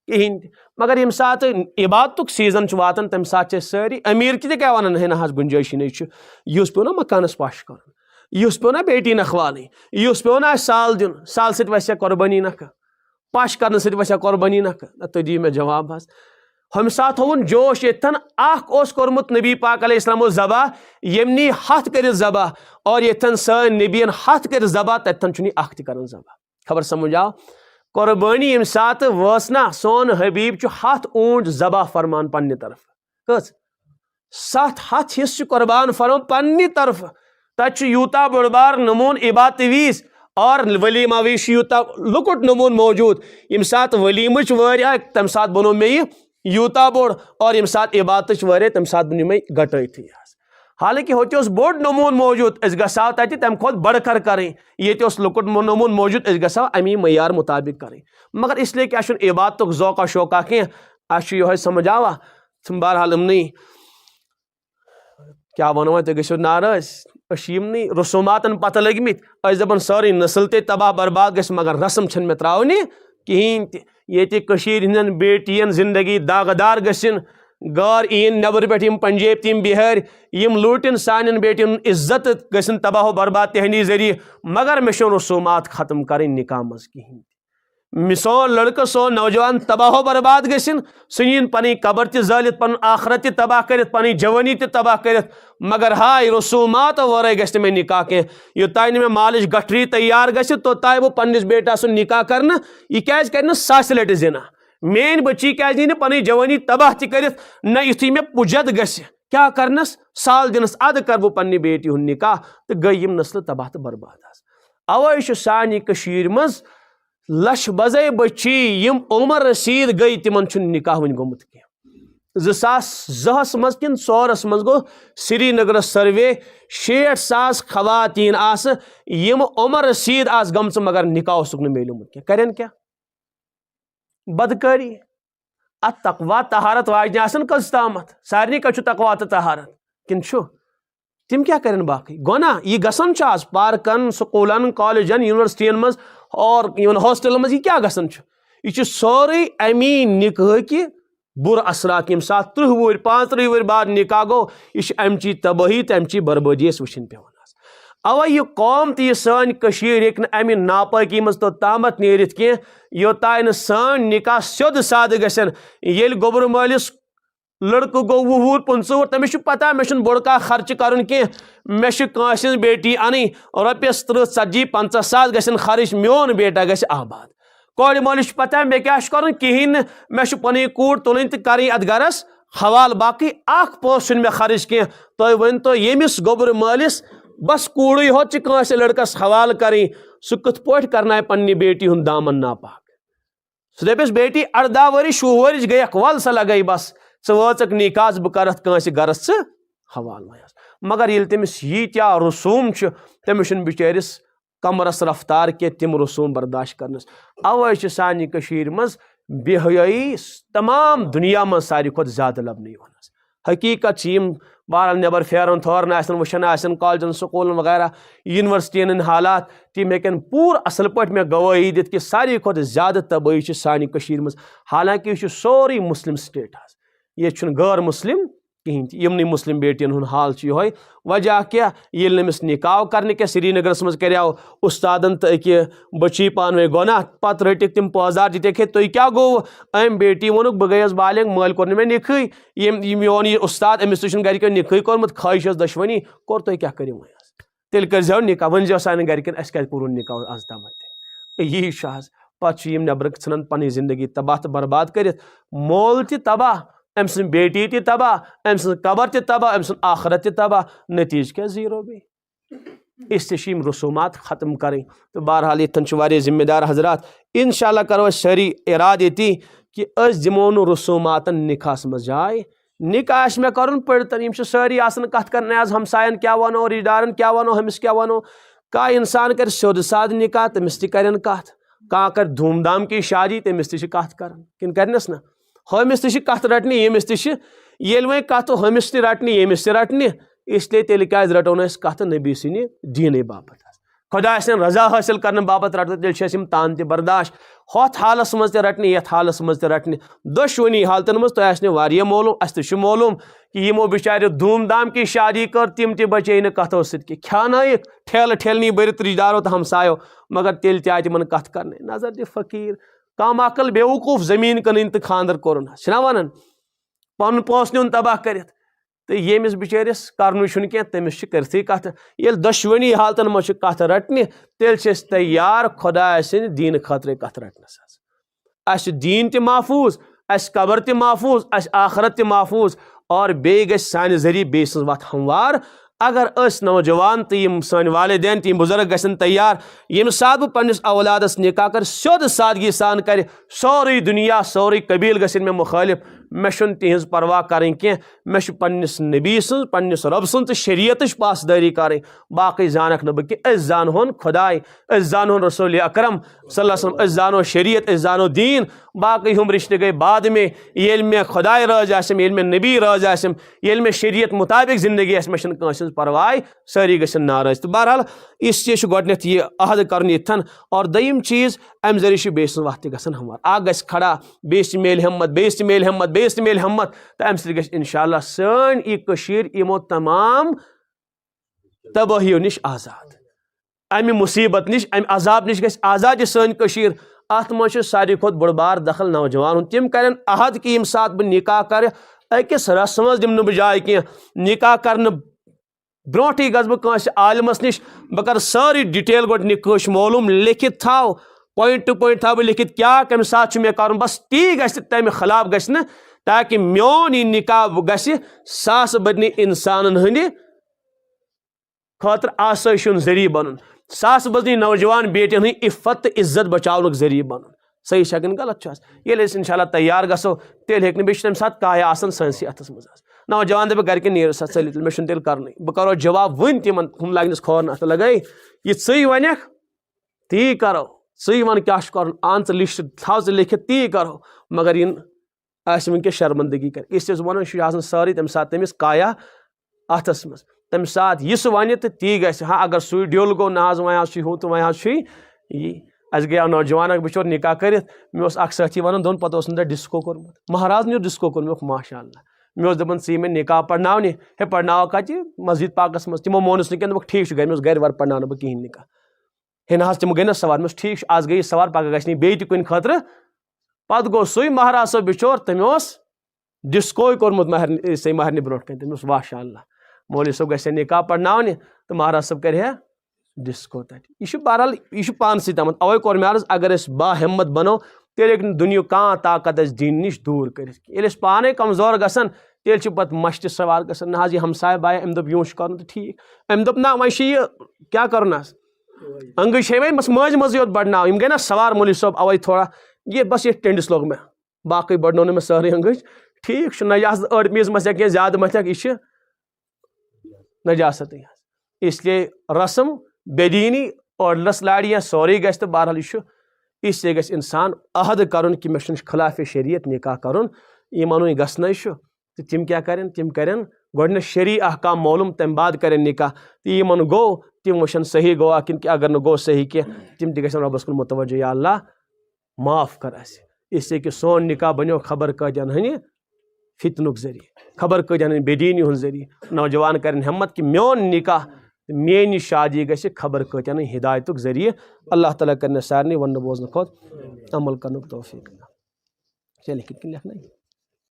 कहें मगर यम सात इबादतुक सीजन वातान तम सात सारी अमीर ते क्या वन है नहज गुंजाइश नहीं पे ना मकानस पश कर पे ना बेटी नखवाल पे ना साल दिन साल सत वसा कुर्बानी नख पश कर सत वसा कुर्बानी नख तो दी मे जवाब हस हम सात होवन जोश यन कोर्मुत नबी पाक अलैहिस्सलाम ज़बा यमनी हथ कर ज़बा और यन सन नबियन हथ कर ज़बा तथन चुनी अख कर ज़बा खबर समझ आओ कुर्बानी यम सात वस ना सोन हबीब हथ ऊंट ज़बा फरमान पन्ने तरफ कस 7 हथ हिस्स कुर्बान फरमान पन्ने तरफ तत यूता बड़ बार नमून इबादत वीस और वलीमा वीस यूता लुकुट नमून मौजूद यम सात वलीम वर आय तम सात बनो मे यूता बोड़ और यम सात इबादत वर तम सात बनो मे गटई थी हालांकि होते बोड़ नमून मौजूद गो तत तम खुद बढ़कर करें ये लुकुट नमून मौजूद गो अमी मैार मुताबिक करें मगर इसलिए क्या इबादत ज़ौका शौका कह यो समझ आवा बहरहाल नहीं क्या वनो तुम गो नाराज यमनी रसूमातन पत लगमित दपान सारी नस्ल ते तबाह बर्बाद गस मगर रस्म छन मे त्रावनी कहें ये बेटियन जिंदगी दागदार गसिन गार इन नबर पे पंजेब तम बिहार यम लूटिन सान बेटियन इज्जत गसिन तबाह बर्बाद तहंदी जरिए मगर मे रसूमात खत्म कर निकाह मज कहें सोन लड़का सोन नौजवान तबाह बर्बाद गसिन सुन पन कबर तलित पन आखरत तबाह कर पन जवानी तबाह कर मगर हाय रसूमात वर गि मे निकाह कह योतान मे मालिश गठरी तैयार गि तोतान बह पन्निस बेटा सुन निकाह कर यह क्या कर 100 लट जिना मेन बच्ची क्या दी पन जवानी तबाह कर न युथी मे पुजद गि क्या करनस साल दिनस अद कर बह पन्ने बेटी हुन निकाह तो गई यम नस्ल तबाह तो बर्बाद अवे सानी मज लश बजे बच्ची यम उमर रसीद गई तिमन निकाह वन गोमुत कह 2002 मज कि 4 मज गो श्रीनगर सर्वे 60,000 खवातीन आस यम उमर रसीद आस गम मगर निकाह मेलमुत कह करें क्या बदकारी अत तकवा तहारत वाजन कस तामत सारे कछु तकवा तो तहारत किन तिम क्या करें बाकी गोना यह गसन आज पार्कन स्कूलन कॉलेजन यूनिवर्सिटियन मज और हॉस्टल मज क्या गसन यह सोरे अमी निकाह कि बुर असरात यम सात 30 वुर 35 वुर बाद निकाह गो यह अमची तबाही तो अमची बर्बादी वुन पे अवे यह कौम तो यह सान हेक अमि नापाकी मज तो तामत नेरित कह योतान सान निकाह सोद साद गसन ये गोबर मालिस लड़क गो 20 वुर 25 वुर तमिस पता मे बोड़ का खर्च कर मे बेटी अन रपियस 30 40 50 सास गसन खर्च मोन बेटा गस आबाद कोड़ मोलिस पता मे क्या कर कहें मे पन कूड़ तुलन तो कर अत गरस हवाल बाकी अख पोस मे खर्च कह तुम वन तो यमिस गोबर मालिस बस कूड़ होत लड़कस हवाल करें सह कथ पे करना पन्नी बेटी हुन दामन नापाक सह दपिस बेटी 18 वरी 20 वरिश गई वल सा लगई बस वक निकाज बह कर गरस हवाल मगर ये तमिस यीत्या रसूम तमिस बिचारिस कमरस रफ्तार के तिम रसूम बर्दाश्त करनस अवे सानी मज बेहयाई तमाम दुनिया में सारी खुद ज़्यादा लबन हकीकत बहरहाल नबर फेरन थोरन वुचान कॉलेजन स्कूलन वगैरह यूनिवर्सिटियन हालात तम हेकन पूर असल पे मे गवाही दित कि सारी खुद ज़्यादा तबाही सानी कशीर मज हालांकि यह सोरी मुस्लिम स्टेट ये गैर मुस्लिम कहें यमन मुस्लिम बेटियन हुन हाल ये वजह क्या नमिस निकाह करने के श्रीनगरस मज करो उस्तादन तो बची पान गुनाह पत रटिक तम पौजार दिख तुम क्या गो अम बेटी वोनुक बह गयस बालिग मल कोर मे निखई मोन यह उस्ताद अमिस तुम गरिको निखई कोर्मुत ख्वाहिश दशवनी कोर तुम क्या करो तेल कर निकाह वन सान गरिकन अस कोर निकाह आज तम यही पे नबर इन पन जिंदगी तबाह तो बर्बाद कर मोल तबाह अम सं बेटी ती तबाह अम सं कबर ती तबाह अम सं आखरत ती तबाह नतीज क्या जीरो बे इसलिए रसूमात ख़त्म करें तो बहरहाल इतन जिम्मेदार हजरात इंशाल्लाह करो सारी इराद ये कि दिमो नो रसूमातन निकाहस मज जाए निकाह मे कर पढ़ तन सारी कत कर आज हमसायन क्या वनो रिश्तेदारन क्या वनो हमिस क्या वनो का इंसान कर सोद साद निकाह तमिस तन कत कह कर धूमधाम की शादी तमिस कत कर किन करनस ना हमिस कत रटने यमिस ये वह कत हमिस रटने यमिस रटने इसलिए तेल क्या रटो न कत नबी सिंह दीन बाबत खुदा रजा हासिल करने बाबत रटो तेल तान त बर्दाश्त हथ हालस मज रटने ये हालस मज रटने दोशवनी हालतन मज तो मालूम अस मालूम कि यमो बिचार धूमधाम की शादी कर तम त बचे न कथो सि ख्यानक ठेल ठेलनी बरित रिश्तेदारों तो हमसायो मगर तेल आय तिमन कथ करने नजर दि फकीर कम अकल बेवकूफ जमीन कन तो खानदर कोर वन पन पोस नुन तबाह कर तो यमिस बिचारिस करनु कह तमिस करथी कथ ये दशवनी हालतन मज कथ रटने तेल तैयार खुदा सिंद दीन खतर कथ रटनस अस दीन त महफूज अस कबर त महफूज अस आखरत त महफूज और बे सान जरिए बे वत हमवार अगर अस नौजवान तो यम सान वालिदैन तम बुजुर्ग गसन तैयार यम साथ बह पन्निस औलादस निकाह कर सोद सादगी सान कर सोरी दुनिया सोरी कबील गसन मे मुखालिफ मे तिहज परवाह करें कह मे पन्निस नबी सं पन्निस रब सं तो शरीयत पासदारी करें बाकी जानक न बह कि जानोन खुदाई जानोन रसूल अकरम सल्लल्लाहु अलैहि वसल्लम जानो शरीयत जानो दीन बाकी हम रिश्ते गए बाद में ये मे खुदाई राज आसम ये मे नबी राज आसम ये मे शरीयत मुताबिक जिंदगी आस मे कंस परवाह सारी गसन नाराज तो बहरहाल इसलिए गोडनेथ ये अहद कर इतन और दयम चीज़ अम जरिए बेस वत गसन हमार आग गस खड़ा बेस मेल हिम्मत बेस मेल हिम्मत बेस मेल हिम्मत तो अम सत इंशाल्लाह सन यह यमो तमाम तबाहियों निश आज़ाद अमि मुसीबत निश अमि अजाब निश गस आज़ाद सन अत मज सारी खुद बड़ बार दखल नौजवान तम कर अहद कि यम सात बह निकाह कर अकिस रस्म दिम बह जाए कह निकाह कर ब्रोटी गस बह आलमस निश बह कर सारी डिटेल गो निकाह मालूम लिखित थाव पॉइंट टू पॉइंट थाव लिखित क्या कम सात मे कर बस ती गस तमि खिलाफ गस न ताकि मोन यह निकाह गस सास बदनी इंसान हंद खतर आसाइश जरिए बन सास बदनी नौजवान बेटियन हंद इफ़्फ़त इज्जत बचाव जरिए बन सही शगन गलत ये इंशाल्लाह तैयार गो तेल हे तम सात काया आसन सनसी अथस मज नौजवान दप घर के नीर सा चल मे तेल कर बह करो जवाब वन तम हम लगनस खोरन अत लगे यह सी वनक ती करो सी वन क्या कर आन लिस्ट थाव लिखित ती करो मगर इन वनकस शर्मंदगी कर इसलिए वन सारी तम सात तमिस काया अथस मज तम सात यह वन तो ती ग हाँ अगर सू ड्योल गो ना वह हूँ तो वह यी अस गया नौजवान बिचोर निकाह कर मे साथी वन दोन पे डिस्को कोर्मुत महाराज ने डिस्को कोर माशाअल्लाह मे दपन सी मे निकाह पढ़नावने हे पढ़नाव कत मस्जिद पाकस मज तमो मोनस न ठीक गर मे गर वर पढ़ना बह कहें निकाह हे ना तम गई ना सवार मे ठीक आज गई सवार पगह गि बे कुन खतर पे गो सू महाराज सब बिचोर तम डिस्को कोर्मुत महरनी ब्रो कन माशाअल्लाह मौलवी सब गि निकाह पढ़नावने तो महाराज सब कर डिस्को तट यह बहरहाल यह पान तमत अवे कोर मे अर्ज अगर बाहिम्मत बनो तेल हे दुनिया कह ताकत दीन नश दूर कर पाने कमजोर गसन तेल पे मश्त सवार गसन ना यह हमसाय बाय अम दप यूँ कर तो ठीक अम दप ना वह यह क्या कर अंग बस मज मज योत बढ़ना गई ना सवार मौलवी सब अवे थोड़ा ये बस ये टेंडिस लोग मे बाकी बढ़नो मे सारे अंग ठीक नजात अड़मीज मस क्या ज्यादा मत यह नजासत इसलिए रस्म बेदीनी और लस लाड़ियाँ सोरी गस तो बहरहाल इसलिए गस इंसान अहद करन कि मे खिलाफ शरीयत निकाह करन ईमानुई गसने तो तिम क्या करें तिम करें गोडने शरी अहकाम मालूम तम बाद करें निकाह तो यमन गो तिम वशन सही गो कि अगर न गो सही कह तिम तक रब्बस कुन मुतवज्जो या अल्लाह माफ कर अस इसलिए कि सोन निकाह बनो खबर कतन हन फितनुक जरिए खबर कतन बेदीनी हुन जरिए नौजवान करें हिम्मत कि मोन निकाह मेनी शादी गि खबर कतन हिदायतुक जरिए अल्लाह ताला कर सारे वन बोजन खुद अमल कर तौफीक चलिए कितनी लिखना